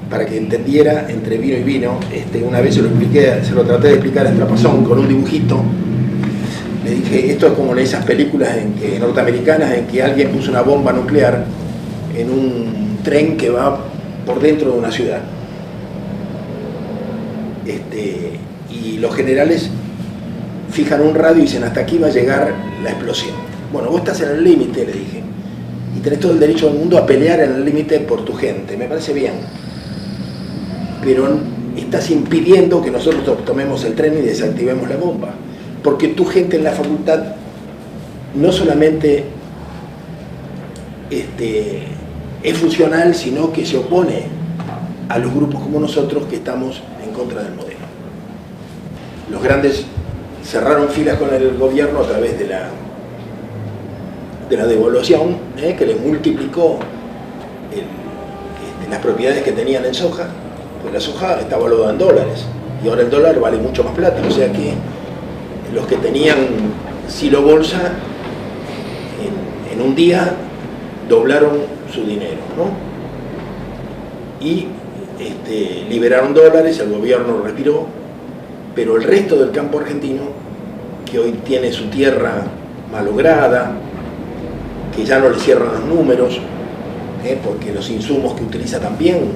Speaker 1: para que entendiera entre vino y vino, una vez se lo traté de explicar en Trapazón con un dibujito. Le dije, esto es como en esas películas norteamericanas en que alguien puso una bomba nuclear en un tren que va por dentro de una ciudad. Y los generales fijan un radio y dicen, hasta aquí va a llegar la explosión. Bueno, vos estás en el límite, le dije, y tenés todo el derecho del mundo a pelear en el límite por tu gente, me parece bien. Pero estás impidiendo que nosotros tomemos el tren y desactivemos la bomba. Porque tu gente en la facultad no solamente es funcional, sino que se opone a los grupos como nosotros que estamos en contra del modelo. Los grandes cerraron filas con el gobierno a través de la devaluación, que les multiplicó las propiedades que tenían en soja, pues la soja está valuada en dólares y ahora el dólar vale mucho más plata, o sea que los que tenían silo bolsa en un día doblaron su dinero, ¿no? Y liberaron dólares, el gobierno respiró, pero el resto del campo argentino, que hoy tiene su tierra malograda, que ya no le cierran los números, porque los insumos que utiliza también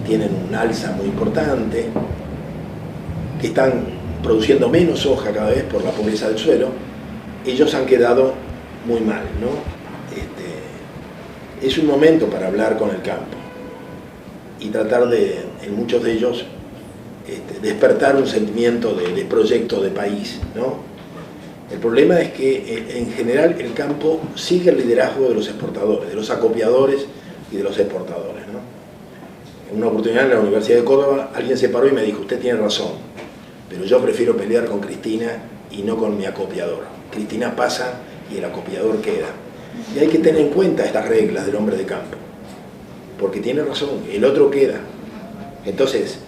Speaker 1: tienen un alza muy importante, que están produciendo menos soja cada vez por la pobreza del suelo, ellos han quedado muy mal, ¿no? Es un momento para hablar con el campo y tratar de, en muchos de ellos, despertar un sentimiento de proyecto de país, ¿no? El problema es que en general el campo sigue el liderazgo de los exportadores, de los acopiadores y de los exportadores, ¿no? En una oportunidad en la Universidad de Córdoba alguien se paró y me dijo, usted tiene razón, pero yo prefiero pelear con Cristina y no con mi acopiador. Cristina pasa y el acopiador queda. Y hay que tener en cuenta estas reglas del hombre de campo, porque tiene razón, el otro queda. Entonces,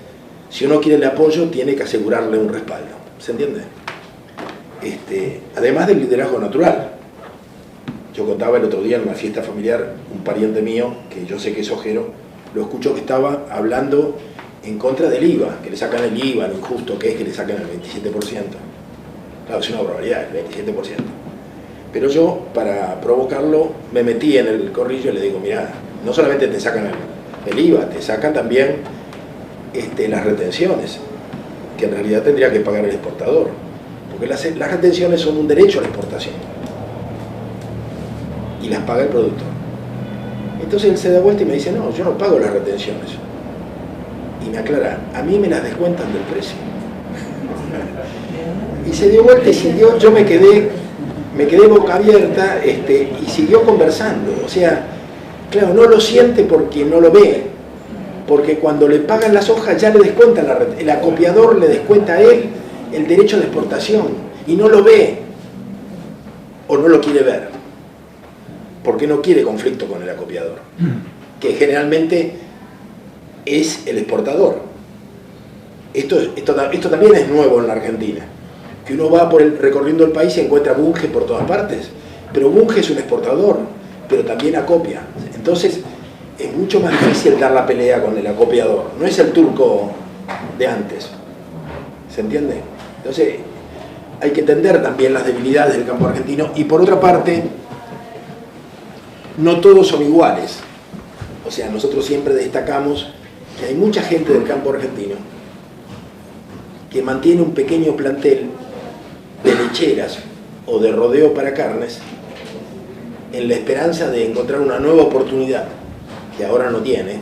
Speaker 1: si uno quiere el apoyo, tiene que asegurarle un respaldo. ¿Se entiende? Además del liderazgo natural. Yo contaba el otro día en una fiesta familiar, un pariente mío, que yo sé que es ojero, lo escucho que estaba hablando en contra del IVA, que le sacan el IVA, lo injusto que es que le sacan el 27%. Claro, es una barbaridad, el 27%. Pero yo, para provocarlo, me metí en el corrillo y le digo, mira, no solamente te sacan el IVA, te sacan también las retenciones, que en realidad tendría que pagar el exportador, porque las retenciones son un derecho a la exportación y las paga el productor. Entonces él se da vuelta y me dice, no, yo no pago las retenciones. Y me aclara, a mí me las descuentan del precio. Y se dio vuelta y siguió, yo me quedé boca abierta y siguió conversando. O sea, claro, no lo siente porque no lo ve, porque cuando le pagan las hojas ya le descuentan, el acopiador le descuenta a él el derecho de exportación y no lo ve o no lo quiere ver, porque no quiere conflicto con el acopiador, que generalmente es el exportador. Esto también es nuevo en la Argentina, que uno va recorriendo el país y encuentra Bunge por todas partes, pero Bunge es un exportador, pero también acopia. Entonces es mucho más difícil dar la pelea con el acopiador, no es el turco de antes, ¿se entiende? Entonces hay que entender también las debilidades del campo argentino y por otra parte, no todos son iguales. O sea, nosotros siempre destacamos que hay mucha gente del campo argentino que mantiene un pequeño plantel de lecheras o de rodeo para carnes, en la esperanza de encontrar una nueva oportunidad que ahora no tiene,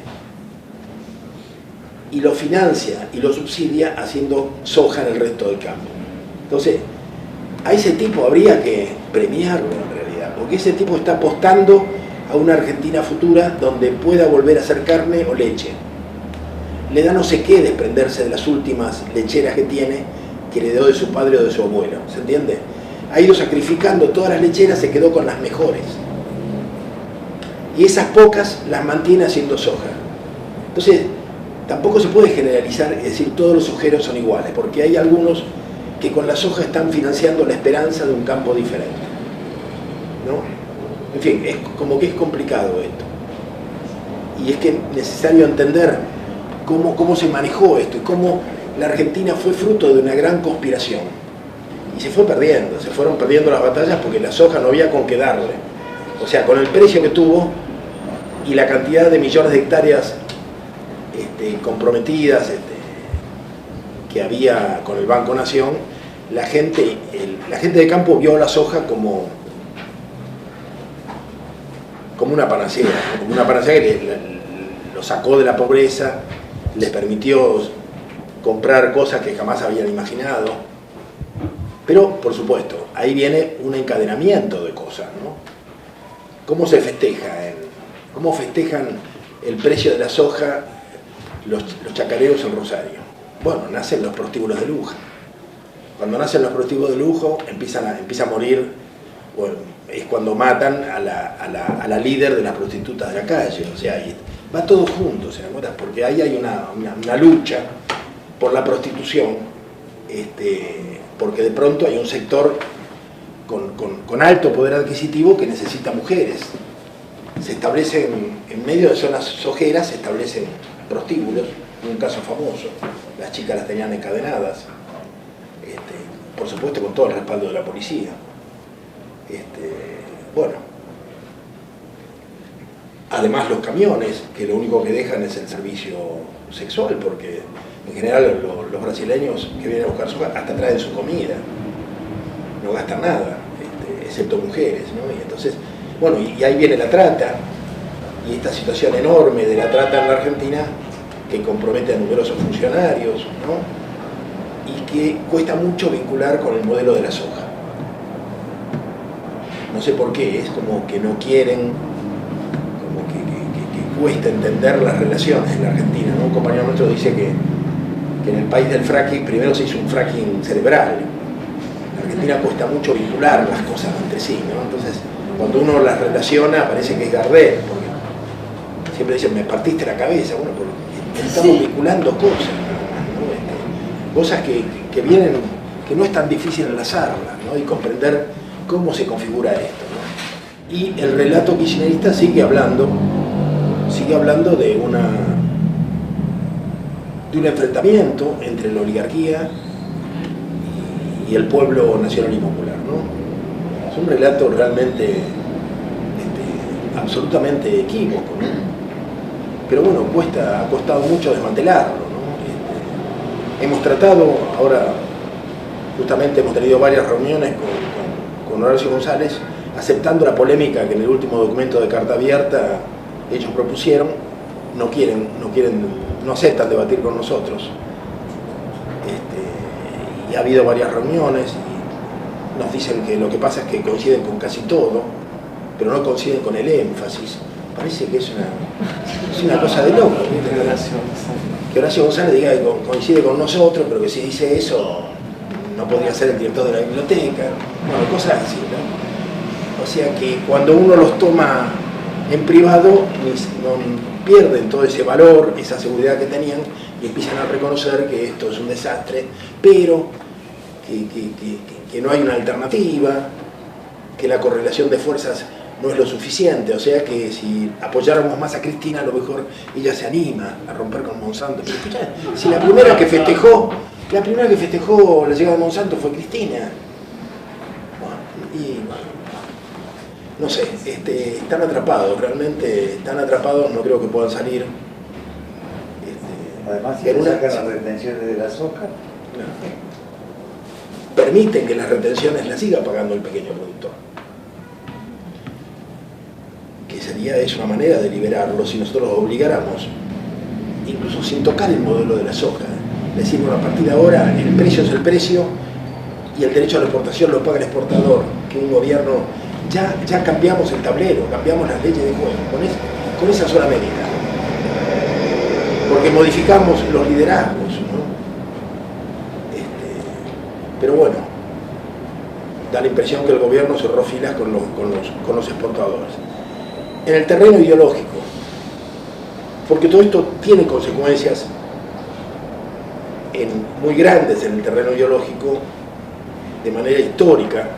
Speaker 1: y lo financia y lo subsidia haciendo soja en el resto del campo. Entonces, a ese tipo habría que premiarlo en realidad, porque ese tipo está apostando a una Argentina futura donde pueda volver a hacer carne o leche. Le da no sé qué desprenderse de las últimas lecheras que tiene, que heredó de su padre o de su abuelo, ¿se entiende? Ha ido sacrificando todas las lecheras, se quedó con las mejores. Y esas pocas las mantiene haciendo soja. Entonces, tampoco se puede generalizar y decir todos los sojeros son iguales, porque hay algunos que con la soja están financiando la esperanza de un campo diferente, ¿no? En fin, es como que es complicado esto. Y es que es necesario entender cómo se manejó esto y cómo la Argentina fue fruto de una gran conspiración. Y se fueron perdiendo las batallas porque la soja no había con qué darle. O sea, con el precio que tuvo y la cantidad de millones de hectáreas comprometidas que había con el Banco Nación, la gente de campo vio la soja como una panacea, ¿no? Como una panacea que lo sacó de la pobreza, les permitió comprar cosas que jamás habían imaginado. Pero, por supuesto, ahí viene un encadenamiento de cosas, ¿no? ¿Cómo se festeja? ¿Cómo festejan el precio de la soja los chacareros en Rosario? Bueno, nacen los prostíbulos de lujo. Cuando nacen los prostíbulos de lujo, empieza a morir, bueno, es cuando matan a la líder de las prostitutas de la calle. O sea, va todo junto, ¿se dan cuenta? Porque ahí hay una lucha por la prostitución, porque de pronto hay un sector con alto poder adquisitivo que necesita mujeres. Se establecen, en medio de zonas sojeras, se establecen prostíbulos, un caso famoso, las chicas las tenían encadenadas, por supuesto con todo el respaldo de la policía. Bueno, además los camiones, que lo único que dejan es el servicio sexual, porque en general los brasileños que vienen a buscar soja hasta traen su comida, no gastan nada, excepto mujeres, ¿no? Y entonces, bueno, y ahí viene la trata, y esta situación enorme de la trata en la Argentina, que compromete a numerosos funcionarios, ¿no? Y que cuesta mucho vincular con el modelo de la soja. No sé por qué, es como que no quieren, como que cuesta entender las relaciones en la Argentina, ¿no? Un compañero nuestro dice que en el país del fracking primero se hizo un fracking cerebral. En la Argentina cuesta mucho vincular las cosas entre sí, ¿no? Entonces, cuando uno las relaciona, parece que es Gardel, porque siempre dicen, me partiste la cabeza, bueno, porque estamos vinculando cosas, ¿no? Cosas que vienen, que no es tan difícil enlazarlas, ¿no? Y comprender cómo se configura esto, ¿no? Y el relato kirchnerista sigue hablando de un enfrentamiento entre la oligarquía y el pueblo nacional y popular, ¿no? Es un relato realmente absolutamente equívoco, ¿no? Pero bueno, ha costado mucho desmantelarlo, ¿no? Hemos tratado, ahora justamente hemos tenido varias reuniones con Horacio González, aceptando la polémica que en el último documento de Carta Abierta ellos propusieron, no aceptan debatir con nosotros. Y ha habido varias reuniones y nos dicen que lo que pasa es que coinciden con casi todo, pero no coinciden con el énfasis. Parece que es una cosa de loco, ¿viste? Que Horacio González diga que coincide con nosotros, pero que si dice eso no podría ser el director de la biblioteca. Bueno, cosas así, ¿no? O sea que cuando uno los toma en privado, no pierden todo ese valor, esa seguridad que tenían, y empiezan a reconocer que esto es un desastre, pero que no hay una alternativa, que la correlación de fuerzas no es lo suficiente, o sea que si apoyáramos más a Cristina, a lo mejor ella se anima a romper con Monsanto. Pero escuchá, si la primera que festejó la llegada de Monsanto fue Cristina. Bueno, no sé, están atrapados, realmente están atrapados, no creo que puedan salir.
Speaker 4: Además, si sacan las retenciones de la soja.
Speaker 1: permiten que las retenciones las siga pagando el pequeño productor. Que sería eso una manera de liberarlo si nosotros los obligáramos, incluso sin tocar el modelo de la soja. Es decir, bueno, a partir de ahora el precio es el precio y el derecho a la exportación lo paga el exportador, que un gobierno, ya cambiamos el tablero, cambiamos las leyes de juego, con esa sola medida. Porque modificamos los liderazgos, ¿no? Pero bueno, da la impresión que el gobierno cerró filas con los exportadores. En el terreno ideológico, porque todo esto tiene consecuencias muy grandes en el terreno ideológico, de manera histórica,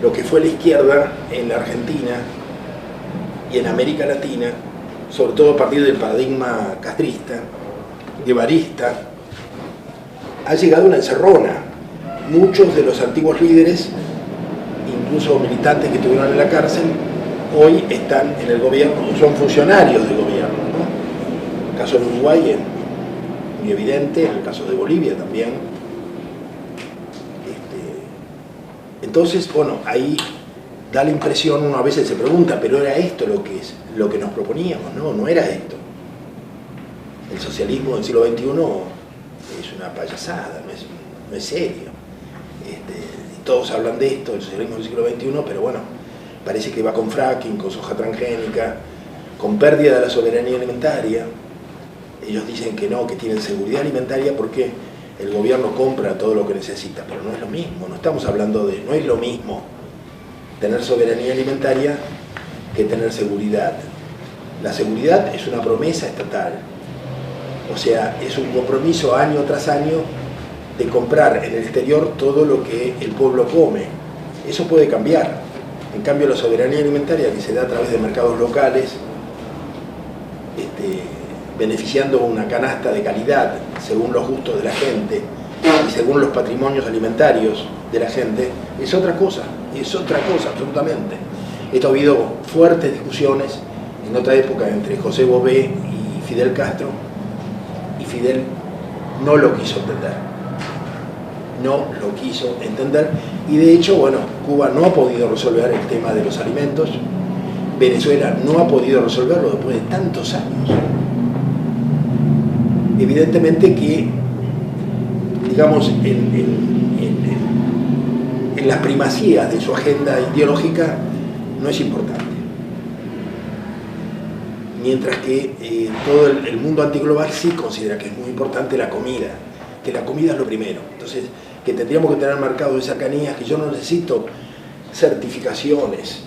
Speaker 1: lo que fue la izquierda en la Argentina y en América Latina, sobre todo a partir del paradigma castrista, guevarista, ha llegado una encerrona. Muchos de los antiguos líderes, incluso militantes que estuvieron en la cárcel, hoy están en el gobierno, son funcionarios del gobierno, ¿no? En el caso de Uruguay es muy evidente, en el caso de Bolivia también. Entonces, bueno, ahí da la impresión, uno a veces se pregunta, pero ¿era esto lo que nos proponíamos? No, no era esto. El socialismo del siglo XXI es una payasada, no es serio. Todos hablan de esto, el socialismo del siglo XXI, pero bueno, parece que va con fracking, con soja transgénica, con pérdida de la soberanía alimentaria. Ellos dicen que no, que tienen seguridad alimentaria porque el gobierno compra todo lo que necesita, pero no es lo mismo, no estamos hablando de, no es lo mismo tener soberanía alimentaria que tener seguridad. La seguridad es una promesa estatal, o sea, es un compromiso año tras año de comprar en el exterior todo lo que el pueblo come. Eso puede cambiar. En cambio, la soberanía alimentaria que se da a través de mercados locales, beneficiando una canasta de calidad según los gustos de la gente y según los patrimonios alimentarios de la gente, es otra cosa absolutamente. Esto ha habido fuertes discusiones en otra época entre José Bové y Fidel Castro, y Fidel no lo quiso entender, y de hecho, bueno, Cuba no ha podido resolver el tema de los alimentos, Venezuela no ha podido resolverlo después de tantos años. Evidentemente que, digamos, en las primacías de su agenda ideológica no es importante. Mientras que todo el mundo antiglobal sí considera que es muy importante la comida, que la comida es lo primero. Entonces, que tendríamos que tener mercados de cercanías, que yo no necesito certificaciones,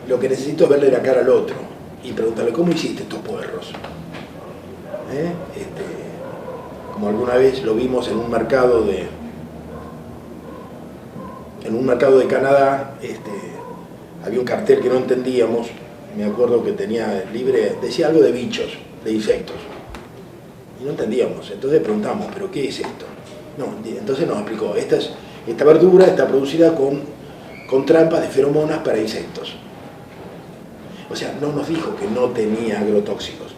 Speaker 1: lo que necesito es verle la cara al otro y preguntarle, ¿cómo hiciste estos puerros? Como alguna vez lo vimos en un mercado de Canadá, había un cartel que no entendíamos, me acuerdo que tenía libre, decía algo de bichos, de insectos, y no entendíamos. Entonces preguntamos, ¿pero qué es esto? No, entonces nos explicó, esta verdura está producida con trampas de feromonas para insectos. O sea, no nos dijo que no tenía agrotóxicos,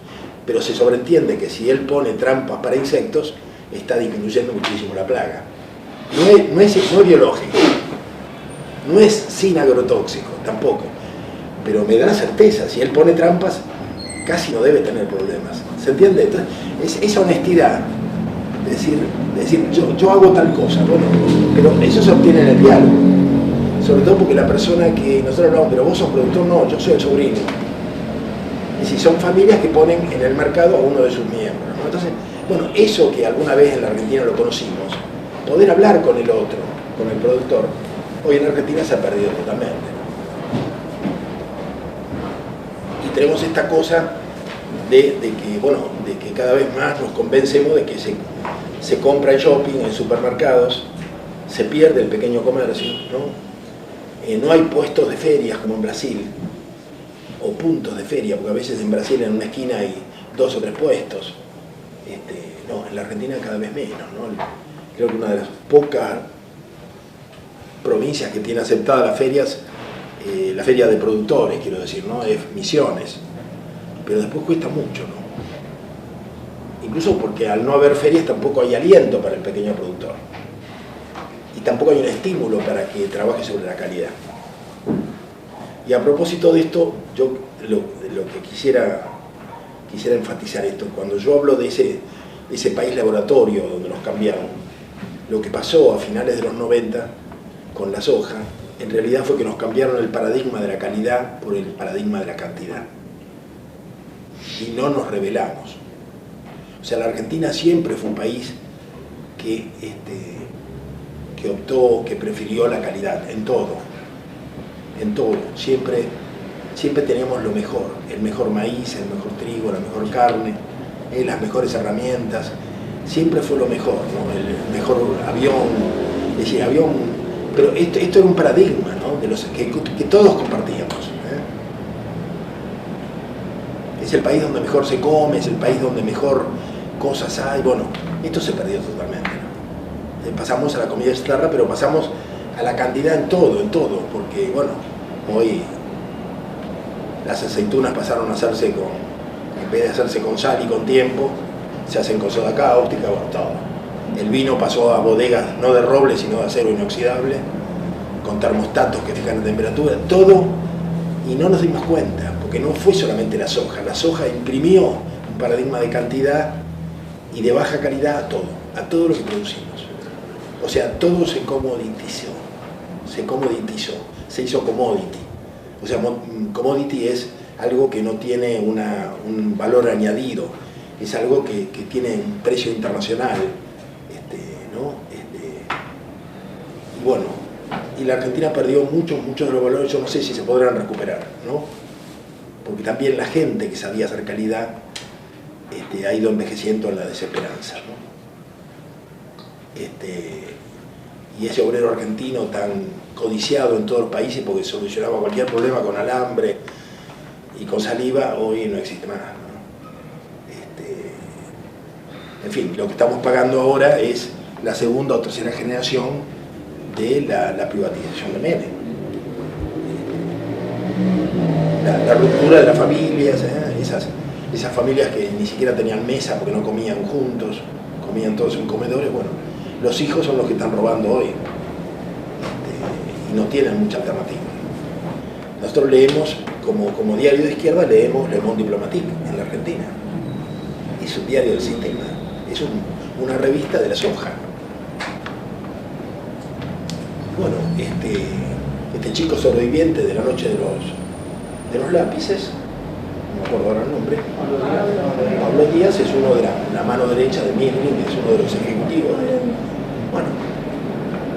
Speaker 1: pero se sobreentiende que si él pone trampas para insectos, está disminuyendo muchísimo la plaga. No es biológico, no es sin agrotóxicos tampoco, pero me da la certeza, si él pone trampas, casi no debe tener problemas. ¿Se entiende? Entonces, es esa honestidad, decir yo hago tal cosa, bueno, pero eso se obtiene en el diálogo, sobre todo porque la persona que nosotros hablamos, pero vos sos productor, no, yo soy el sobrino. Y si son familias que ponen en el mercado a uno de sus miembros, ¿no? Entonces, bueno, eso que alguna vez en la Argentina lo conocimos, poder hablar con el otro, con el productor, hoy en Argentina se ha perdido totalmente. Y tenemos esta cosa de que cada vez más nos convencemos de que se compra en shopping, en supermercados, se pierde el pequeño comercio, ¿no? No hay puestos de ferias como en Brasil, o puntos de feria, porque a veces en Brasil en una esquina hay 2 o 3 puestos. No, en la Argentina cada vez menos, ¿no? Creo que una de las pocas provincias que tiene aceptadas las ferias, la feria de productores, quiero decir, ¿no? Es Misiones, pero después cuesta mucho, ¿no? Incluso porque al no haber ferias tampoco hay aliento para el pequeño productor. tampoco hay un estímulo para que trabaje sobre la calidad. Y a propósito de esto, yo lo que quisiera enfatizar esto, cuando yo hablo de ese país laboratorio donde nos cambiaron, lo que pasó a finales de los 90 con la soja, en realidad fue que nos cambiaron el paradigma de la calidad por el paradigma de la cantidad. Y no nos rebelamos. O sea, la Argentina siempre fue un país que optó, que prefirió la calidad en todo. En todo. Siempre teníamos lo mejor. El mejor maíz, el mejor trigo, la mejor carne, las mejores herramientas. Siempre fue lo mejor, ¿no? El mejor avión. Es decir, pero esto era un paradigma, ¿no? De los que todos compartíamos. Es el país donde mejor se come, es el país donde mejor cosas hay. Bueno, esto se perdió totalmente, ¿no? Pasamos a la comida chatarra, pero pasamos a la cantidad en todo, porque, bueno, hoy las aceitunas pasaron a hacerse en vez de hacerse con sal y con tiempo, se hacen con soda cáustica, bueno, todo. El vino pasó a bodegas no de roble, sino de acero inoxidable, con termostatos que fijan la temperatura, todo, y no nos dimos cuenta, porque no fue solamente la soja imprimió un paradigma de cantidad y de baja calidad a todo lo que producimos. O sea, todo se comoditizó, se hizo commodity. O sea, commodity es algo que no tiene un valor añadido, es algo que tiene un precio internacional, ¿no? Y bueno, y la Argentina perdió muchos de los valores, yo no sé si se podrán recuperar, ¿no? Porque también la gente que sabía hacer calidad ha ido envejeciendo en la desesperanza, ¿no? Y ese obrero argentino tan codiciado en todos los países porque solucionaba cualquier problema con alambre y con saliva, hoy no existe más, ¿no? En fin, lo que estamos pagando ahora es la segunda o tercera generación de la privatización de Menem. La ruptura de las familias, esas familias que ni siquiera tenían mesa porque no comían juntos, comían todos en comedores. Bueno, los hijos son los que están robando hoy y no tienen mucha alternativa. Nosotros leemos, como diario de izquierda, leemos Le Monde Diplomatique en la Argentina. Es un diario del sistema, es una revista de la soja. Bueno, este chico sobreviviente de la noche de los lápices, no me acuerdo ahora el nombre, Pablo Díaz es uno de la mano derecha de Milling, es uno de los ejecutivos bueno,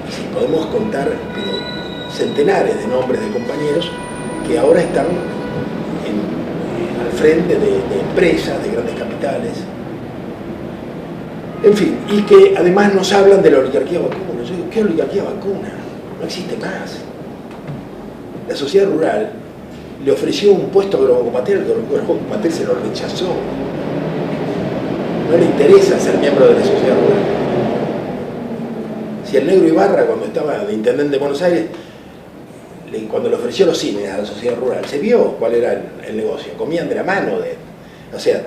Speaker 1: y si podemos contar pero centenares de nombres de compañeros que ahora están al frente de empresas, de grandes capitales, en fin, y que además nos hablan de la oligarquía vacuna. Yo digo, ¿qué oligarquía vacuna? No existe más. La sociedad rural le ofreció un puesto a Grobocomatel, Grobocomatel se lo rechazó. No le interesa ser miembro de la sociedad rural. Si el negro Ibarra, cuando estaba de intendente de Buenos Aires, cuando le ofreció los cines a la sociedad rural, se vio cuál era el negocio. Comían de la mano o sea,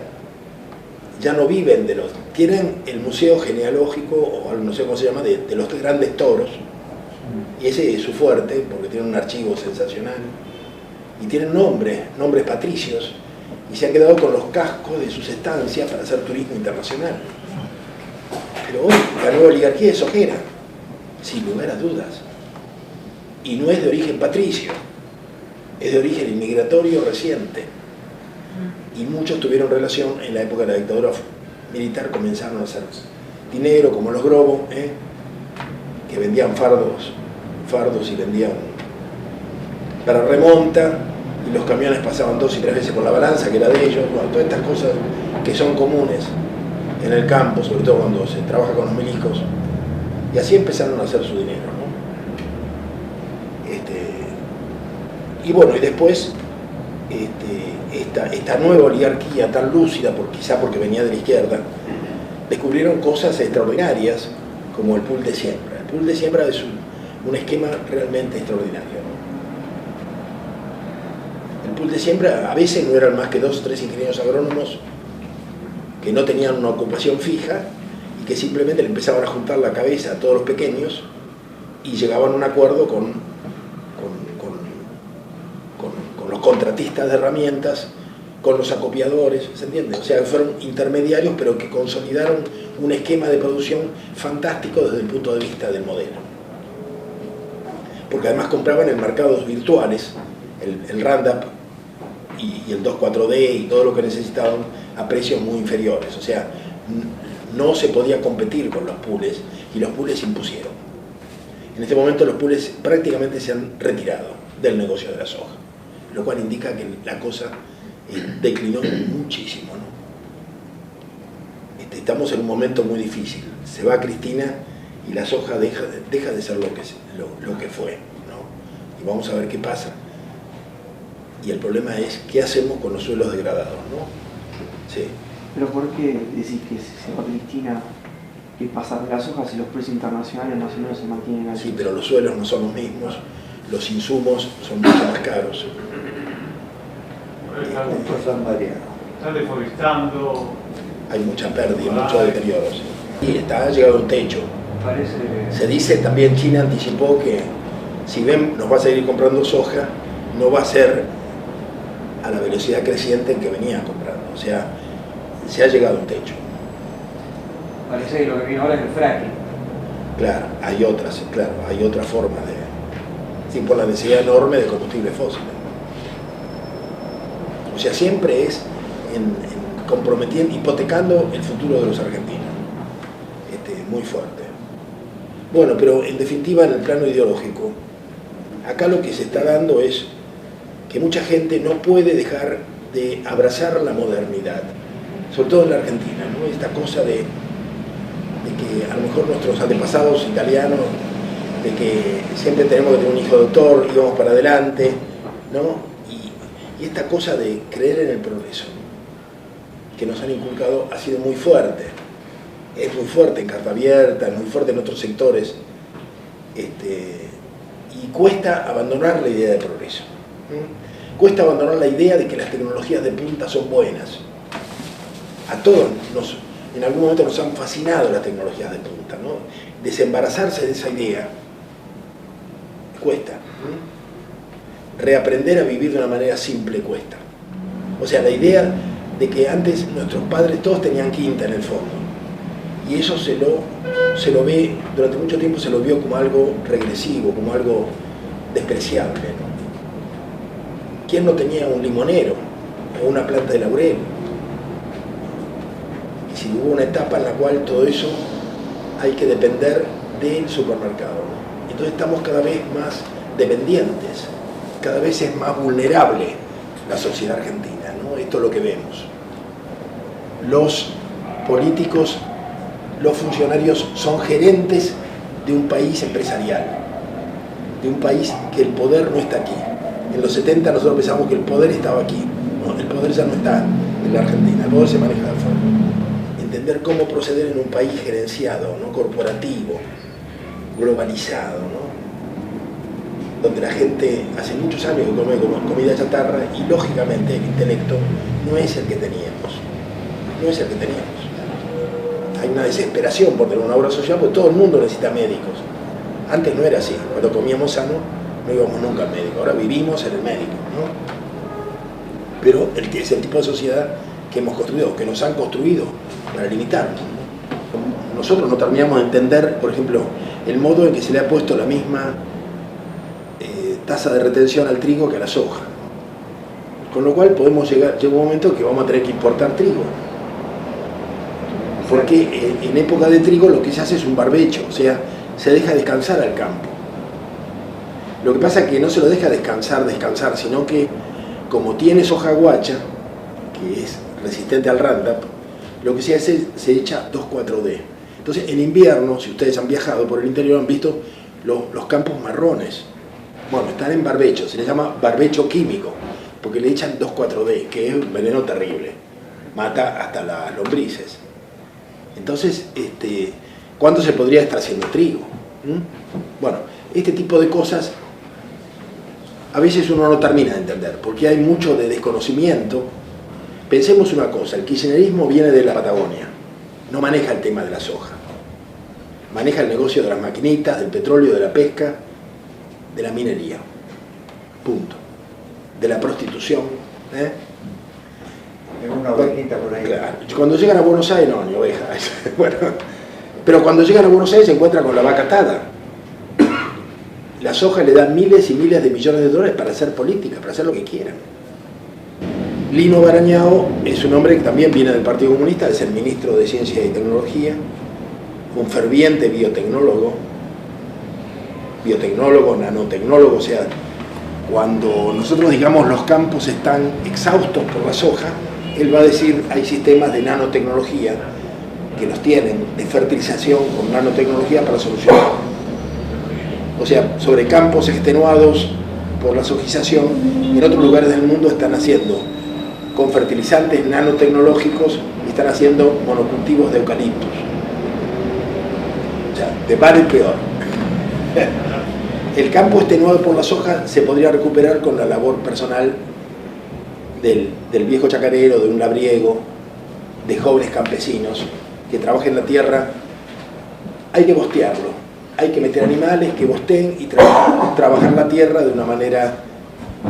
Speaker 1: ya no viven tienen el museo genealógico, o no sé cómo se llama, de los grandes toros, y ese es su fuerte, porque tienen un archivo sensacional, y tienen nombres patricios, y se han quedado con los cascos de sus estancias para hacer turismo internacional. Pero hoy la nueva oligarquía es sojera, sin lugar a dudas, y no es de origen patricio, es de origen inmigratorio reciente, y muchos tuvieron relación en la época de la dictadura militar, comenzaron a hacer dinero, como los Grobos, que vendían fardos y vendían para remonta, y los camiones pasaban 2 y 3 veces por la balanza, que era de ellos. Bueno, todas estas cosas que son comunes en el campo, sobre todo cuando se trabaja con los milicos, y así empezaron a hacer su dinero, ¿no? Y bueno, y después esta nueva oligarquía tan lúcida, quizá porque venía de la izquierda, descubrieron cosas extraordinarias como el pool de siembra. El pool de siembra es un esquema realmente extraordinario, ¿no? El pool de siembra a veces no eran más que 2 o 3 ingenieros agrónomos que no tenían una ocupación fija y que simplemente le empezaban a juntar la cabeza a todos los pequeños y llegaban a un acuerdo con los contratistas de herramientas, con los acopiadores, ¿se entiende? O sea, fueron intermediarios, pero que consolidaron un esquema de producción fantástico desde el punto de vista del modelo. Porque además compraban en mercados virtuales, el Roundup y el 2,4-D y todo lo que necesitaban a precios muy inferiores. O sea, no se podía competir con los pools y los pools se impusieron. En este momento los pools prácticamente se han retirado del negocio de la soja, lo cual indica que la cosa declinó muchísimo, ¿no? Estamos en un momento muy difícil. Se va Cristina y la soja deja de ser lo que fue, ¿no? Y vamos a ver qué pasa. Y el problema es qué hacemos con los suelos degradados, ¿no? Sí.
Speaker 3: Pero ¿por qué decís que se va Cristina y pasa de las hojas y los precios internacionales más o menos se mantienen altos?
Speaker 1: Sí, pero los suelos no son los mismos, los insumos son mucho más caros.
Speaker 4: Están variados.
Speaker 2: Están deforestando.
Speaker 1: Hay mucha pérdida, mucho deterioro. Sí. Y ha llegado a un techo. Se dice también, China anticipó que si ven nos va a seguir comprando soja, no va a ser a la velocidad creciente en que venía comprando. O sea, se ha llegado a un techo.
Speaker 3: Parece que lo que viene ahora es el fracking.
Speaker 1: Claro, hay otras formas de... Sí, por la necesidad enorme de combustibles fósiles. O sea, siempre es comprometiendo, hipotecando el futuro de los argentinos. Muy fuerte. Bueno, pero en definitiva, en el plano ideológico, acá lo que se está dando es que mucha gente no puede dejar de abrazar la modernidad, sobre todo en la Argentina, ¿no? Esta cosa de que a lo mejor nuestros antepasados italianos, de que siempre tenemos que tener un hijo doctor y vamos para adelante, ¿no? Y esta cosa de creer en el progreso que nos han inculcado ha sido muy fuerte. Es muy fuerte en Carta Abierta, es muy fuerte en otros sectores, y cuesta abandonar la idea de progreso. Cuesta abandonar la idea de que las tecnologías de punta son buenas. A todos en algún momento nos han fascinado las tecnologías de punta, ¿no? Desembarazarse de esa idea cuesta. Reaprender a vivir de una manera simple cuesta. O sea, la idea de que antes nuestros padres todos tenían quinta en el fondo, y eso se lo ve, durante mucho tiempo se lo vio como algo regresivo, como algo despreciable, ¿no? ¿Quién no tenía un limonero o una planta de laurel? Y si hubo una etapa en la cual todo eso hay que depender del supermercado, ¿no? Entonces estamos cada vez más dependientes, cada vez es más vulnerable la sociedad argentina, ¿no? Esto es lo que vemos. Los políticos, los funcionarios son gerentes de un país empresarial, de un país que el poder no está aquí. En los 70 nosotros pensamos que el poder estaba aquí. No, el poder ya no está en la Argentina, el poder se maneja de afuera. Entender cómo proceder en un país gerenciado, ¿no? Corporativo, globalizado, ¿no? Donde la gente hace muchos años que come comida chatarra y lógicamente el intelecto no es el que teníamos. No es el que teníamos. Hay una desesperación por tener una obra social porque todo el mundo necesita médicos. Antes no era así. Cuando comíamos sano no íbamos nunca al médico. Ahora vivimos en el médico, ¿no? Pero es el tipo de sociedad que hemos construido, que nos han construido para limitarnos, ¿no? Nosotros no terminamos de entender, por ejemplo, el modo en que se le ha puesto la misma tasa de retención al trigo que a la soja. Con lo cual llega un momento que vamos a tener que importar trigo. Porque en época de trigo lo que se hace es un barbecho, o sea, se deja descansar al campo. Lo que pasa es que no se lo deja descansar, sino que como tiene soja guacha, que es resistente al Roundup, lo que se hace es se echa 2,4-D. Entonces en invierno, si ustedes han viajado por el interior, han visto los campos marrones. Bueno, están en barbecho, se les llama barbecho químico, porque le echan 2,4-D, que es un veneno terrible, mata hasta las lombrices. Entonces, ¿cuándo se podría estar haciendo trigo? Bueno, este tipo de cosas a veces uno no termina de entender, porque hay mucho de desconocimiento. Pensemos una cosa, el kirchnerismo viene de la Patagonia, no maneja el tema de la soja. maneja el negocio de las maquinitas, del petróleo, de la pesca, de la minería. Punto. De la prostitución.
Speaker 4: Es una ovejita por ahí.
Speaker 1: Claro. Cuando llegan a Buenos Aires, no, ni oveja. Bueno, pero cuando llegan a Buenos Aires se encuentran con la vaca atada. La soja le dan miles y miles de millones de dólares para hacer política, para hacer lo que quieran. Lino Barañao es un hombre que también viene del Partido Comunista, es el ministro de Ciencia y Tecnología, un ferviente biotecnólogo, nanotecnólogo, o sea, cuando nosotros digamos los campos están exhaustos por la soja, él va a decir hay sistemas de nanotecnología que los tienen, de fertilización con nanotecnología para solucionar. O sea, sobre campos extenuados por la sojización, en otros lugares del mundo están haciendo con fertilizantes nanotecnológicos y están haciendo monocultivos de eucaliptos. O sea, de mal en peor. El campo extenuado por la soja se podría recuperar con la labor personal del viejo chacarero, de un labriego, de jóvenes campesinos que trabajen la tierra. Hay que bostearlo, hay que meter animales que bosteen y trabajar la tierra de una manera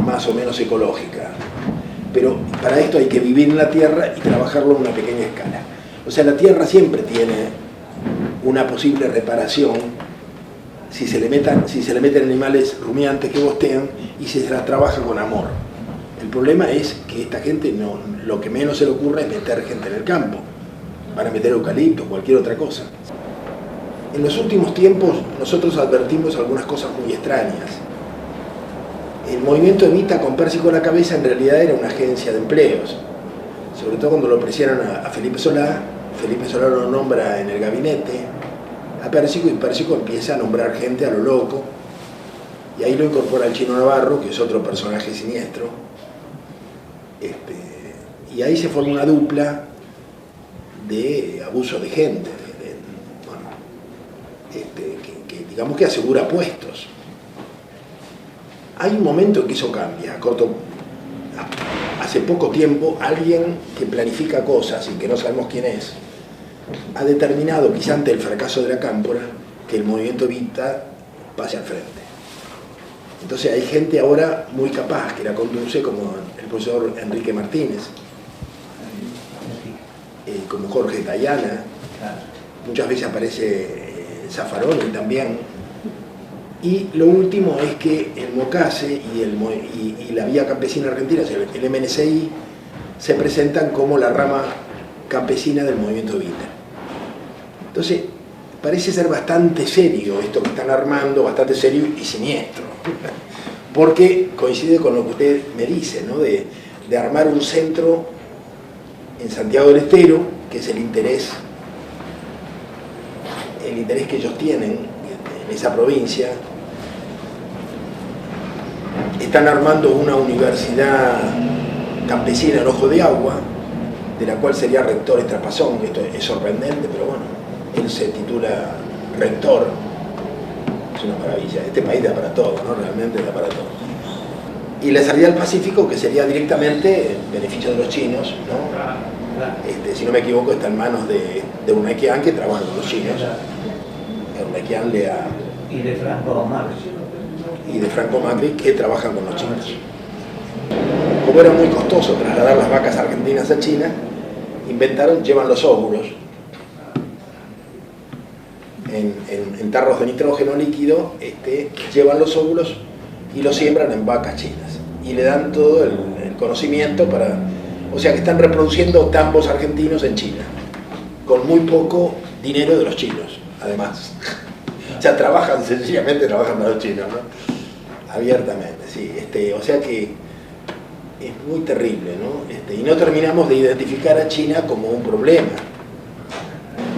Speaker 1: más o menos ecológica. Pero para esto hay que vivir en la tierra y trabajarlo en una pequeña escala. O sea, la tierra siempre tiene una posible reparación si se le meten animales rumiantes que bostean y si se la trabaja con amor. El problema es que esta gente lo que menos se le ocurre es meter gente en el campo. Van a meter eucalipto, cualquier otra cosa. En los últimos tiempos nosotros advertimos algunas cosas muy extrañas. El movimiento Evita con Pérsico a la cabeza en realidad era una agencia de empleos, sobre todo cuando lo presionan a Felipe Solá. Felipe Solá lo nombra en el gabinete a Pérsico y Pérsico empieza a nombrar gente a lo loco y ahí lo incorpora el Chino Navarro, que es otro personaje siniestro, y ahí se forma una dupla de abuso de gente, que digamos que asegura puestos. Hay un momento en que eso cambia. Hace poco tiempo alguien que planifica cosas y que no sabemos quién es, ha determinado, quizá ante el fracaso de la Cámpora, que el movimiento Evita pase al frente. Entonces hay gente ahora muy capaz que la conduce, como el profesor Enrique Martínez, como Jorge Tayana, muchas veces aparece Zaffaroni también. Y lo último es que el MOCASE y la Vía Campesina Argentina, o sea, el MNCI, se presentan como la rama campesina del movimiento Evita. Entonces, parece ser bastante serio esto que están armando, bastante serio y siniestro, porque coincide con lo que usted me dice, ¿no? de armar un centro en Santiago del Estero, que es el interés que ellos tienen en esa provincia. Están armando una universidad campesina en Ojo de Agua, de la cual sería rector Estrapazón. Esto es sorprendente, pero bueno, él se titula rector. Es una maravilla. Este país da para todo, ¿no? Realmente da para todo. Y la salida al Pacífico, que sería directamente en beneficio de los chinos, ¿no? Si no me equivoco, está en manos de Urnequian, que trabaja con los chinos. Urnequian
Speaker 5: y de Franco Macri.
Speaker 1: Y de Franco Macri, que trabajan con los chinos. Como era muy costoso trasladar las vacas argentinas a China, llevan los óvulos en tarros de nitrógeno líquido, llevan los óvulos y los siembran en vacas chinas. Y le dan todo el conocimiento para... O sea que están reproduciendo tambos argentinos en China, con muy poco dinero de los chinos, además. O sea, sencillamente trabajan para los chinos, ¿no? Abiertamente, sí. O sea que es muy terrible, ¿no? Y no terminamos de identificar a China como un problema.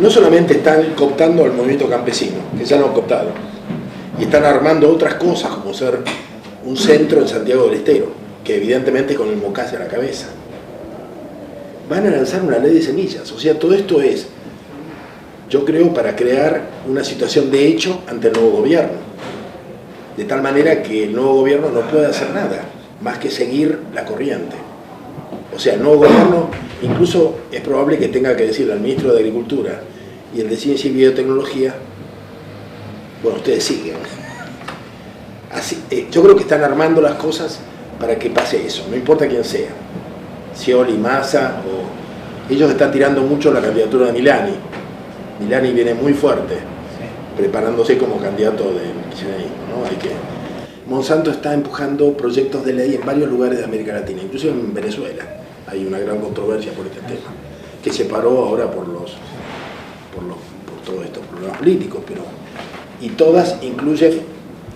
Speaker 1: No solamente están cooptando al movimiento campesino, que ya lo han cooptado, y están armando otras cosas, como ser un centro en Santiago del Estero, que evidentemente con el MOCASE a la cabeza. Van a lanzar una ley de semillas, o sea, todo esto es, yo creo, para crear una situación de hecho ante el nuevo gobierno, de tal manera que el nuevo gobierno no puede hacer nada más que seguir la corriente. O sea, el nuevo gobierno incluso es probable que tenga que decirle al ministro de Agricultura y el de Ciencia y Biotecnología Bueno, ustedes siguen. Así, yo creo que están armando las cosas para que pase eso, no importa quién sea. Scioli, Massa, o ellos están tirando mucho la candidatura de Milani. Milani viene muy fuerte, preparándose como candidato del kirchnerismo, ¿no? Monsanto está empujando proyectos de ley en varios lugares de América Latina, incluso en Venezuela. Hay una gran controversia por este tema, que se paró ahora por todos estos problemas políticos, y todas incluyen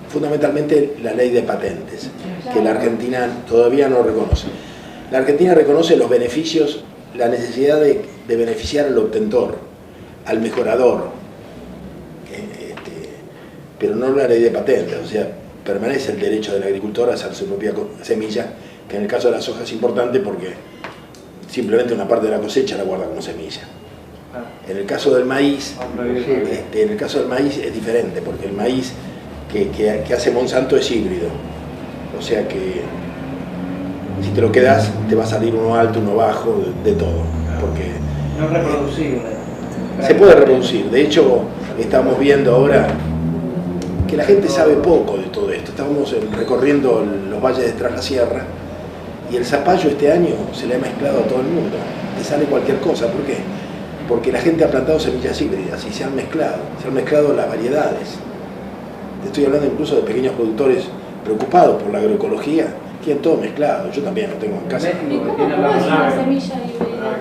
Speaker 1: fundamentalmente la ley de patentes, que la Argentina todavía no reconoce. La Argentina reconoce los beneficios, la necesidad de beneficiar al obtentor, al mejorador, pero no la ley de patentes, o sea, permanece el derecho del agricultor a hacer su propia semilla, que en el caso de la soja es importante porque simplemente una parte de la cosecha la guarda como semilla. En el caso del maíz, es diferente, porque el maíz que hace Monsanto es híbrido, o sea que si te lo quedas te va a salir uno alto, uno bajo, de todo, porque
Speaker 5: no es reproducible.
Speaker 1: Se puede reproducir. De hecho, estamos viendo ahora que la gente sabe poco de todo esto. Estábamos recorriendo los valles de Tras la Sierra y el zapallo este año se le ha mezclado a todo el mundo. Te sale cualquier cosa. ¿Por qué? Porque la gente ha plantado semillas híbridas y se han mezclado las variedades. Te estoy hablando incluso de pequeños productores preocupados por la agroecología, tienen todo mezclado. Yo también lo tengo en casa.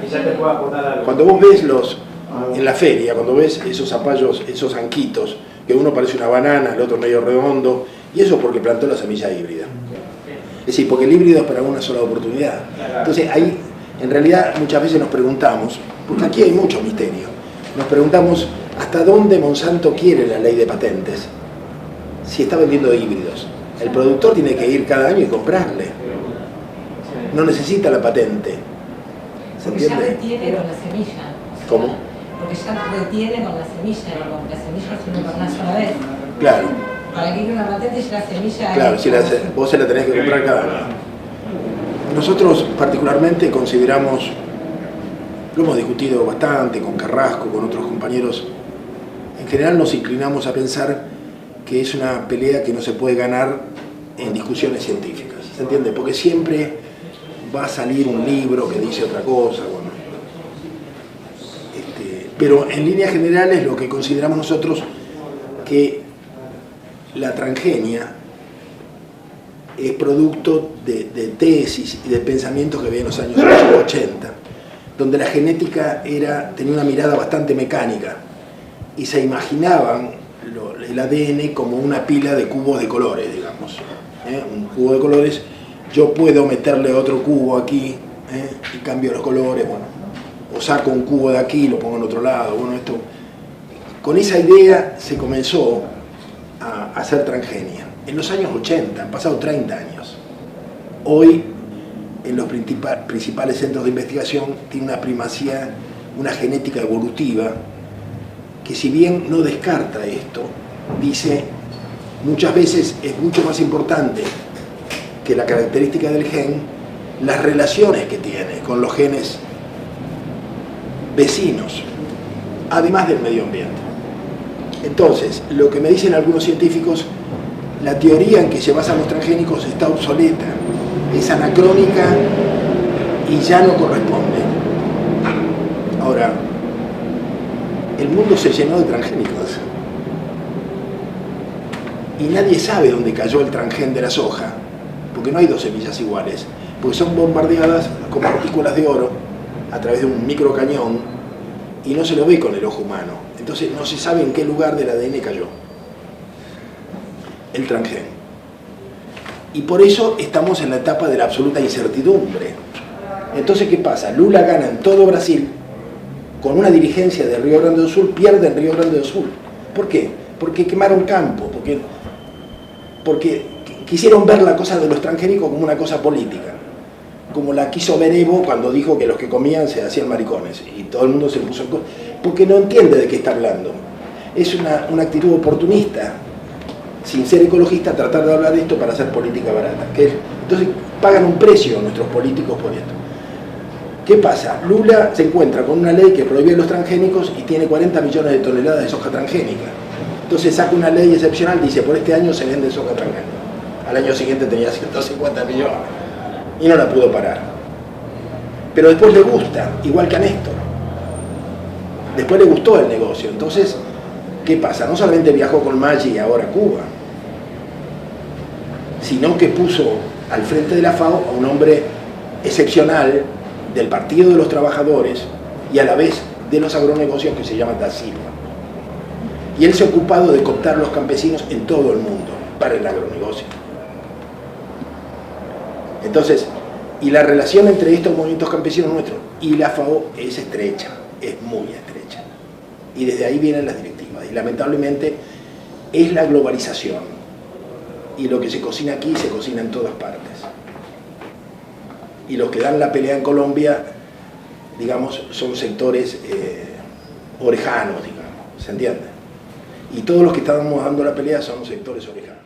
Speaker 2: Quizás te pueda aportar algo.
Speaker 1: Cuando vos ves en la feria, cuando ves esos zapallos, esos anquitos, que uno parece una banana, el otro medio redondo, y eso porque plantó la semilla híbrida. Es decir, porque el híbrido es para una sola oportunidad. Entonces ahí, en realidad, muchas veces nos preguntamos, porque aquí hay mucho misterio, nos preguntamos hasta dónde Monsanto quiere la ley de patentes, si está vendiendo híbridos. El productor tiene que ir cada año y comprarle. No necesita la patente. ¿Se
Speaker 6: Porque ya
Speaker 1: entiende?
Speaker 6: retiene con la semilla.
Speaker 1: ¿Cómo?
Speaker 6: Porque ya retiene con la semilla, con la semilla si no tornás una vez.
Speaker 1: Claro.
Speaker 6: Para que ir una patente ya la semilla...
Speaker 1: Claro, si vos se la tenés que comprar cada año. Nosotros particularmente consideramos, lo hemos discutido bastante con Carrasco, con otros compañeros, en general nos inclinamos a pensar que es una pelea que no se puede ganar en discusiones científicas, ¿se entiende? Porque siempre va a salir un libro que dice otra cosa, bueno. Pero en líneas generales lo que consideramos nosotros que la transgenia es producto de tesis y de pensamientos que había en los años 80, donde la genética tenía una mirada bastante mecánica y se imaginaban el ADN como una pila de cubos de colores, digamos. Un cubo de colores, yo puedo meterle otro cubo aquí y cambio los colores, bueno, o saco un cubo de aquí y lo pongo en otro lado, bueno, esto. Con esa idea se comenzó a hacer transgenia. En los años 80, han pasado 30 años. Hoy, en los principales centros de investigación, tiene una primacía, una genética evolutiva, que si bien no descarta esto, dice muchas veces es mucho más importante que la característica del gen, las relaciones que tiene con los genes vecinos, además del medio ambiente. Entonces, lo que me dicen algunos científicos, la teoría en que se basan los transgénicos está obsoleta, es anacrónica y ya no corresponde. Ahora, el mundo se llenó de transgénicos y nadie sabe dónde cayó el transgén de la soja, porque no hay dos semillas iguales, porque son bombardeadas con partículas de oro a través de un microcañón y no se lo ve con el ojo humano. Entonces no se sabe en qué lugar del ADN cayó el transgén. Y por eso estamos en la etapa de la absoluta incertidumbre. Entonces, ¿qué pasa? Lula gana en todo Brasil con una dirigencia de Río Grande do Sul, pierde en Río Grande do Sul. ¿Por qué? Porque quemaron campo, porque quisieron ver la cosa de los transgénicos como una cosa política, como la quiso ver Evo cuando dijo que los que comían se hacían maricones, y todo el mundo se puso en contra, porque no entiende de qué está hablando. Es una actitud oportunista, sin ser ecologista, tratar de hablar de esto para hacer política barata. Entonces pagan un precio nuestros políticos por esto. ¿Qué pasa? Lula se encuentra con una ley que prohíbe los transgénicos y tiene 40 millones de toneladas de soja transgénica. Entonces saca una ley excepcional, dice, por este año se vende soja Trangano. Al año siguiente tenía 150 millones y no la pudo parar. Pero después le gusta, igual que a Néstor. Después le gustó el negocio. Entonces, ¿qué pasa? No solamente viajó con Maggi y ahora a Cuba, sino que puso al frente de la FAO a un hombre excepcional del Partido de los Trabajadores y a la vez de los agronegocios, que se llama Da Silva. Y él se ha ocupado de cooptar a los campesinos en todo el mundo para el agronegocio. Entonces, y la relación entre estos movimientos campesinos nuestros y la FAO es estrecha, es muy estrecha. Y desde ahí vienen las directivas. Y lamentablemente es la globalización. Y lo que se cocina aquí se cocina en todas partes. Y los que dan la pelea en Colombia, digamos, son sectores orejanos, digamos, ¿se entiende? Y todos los que estamos dando la pelea son sectores orejanos.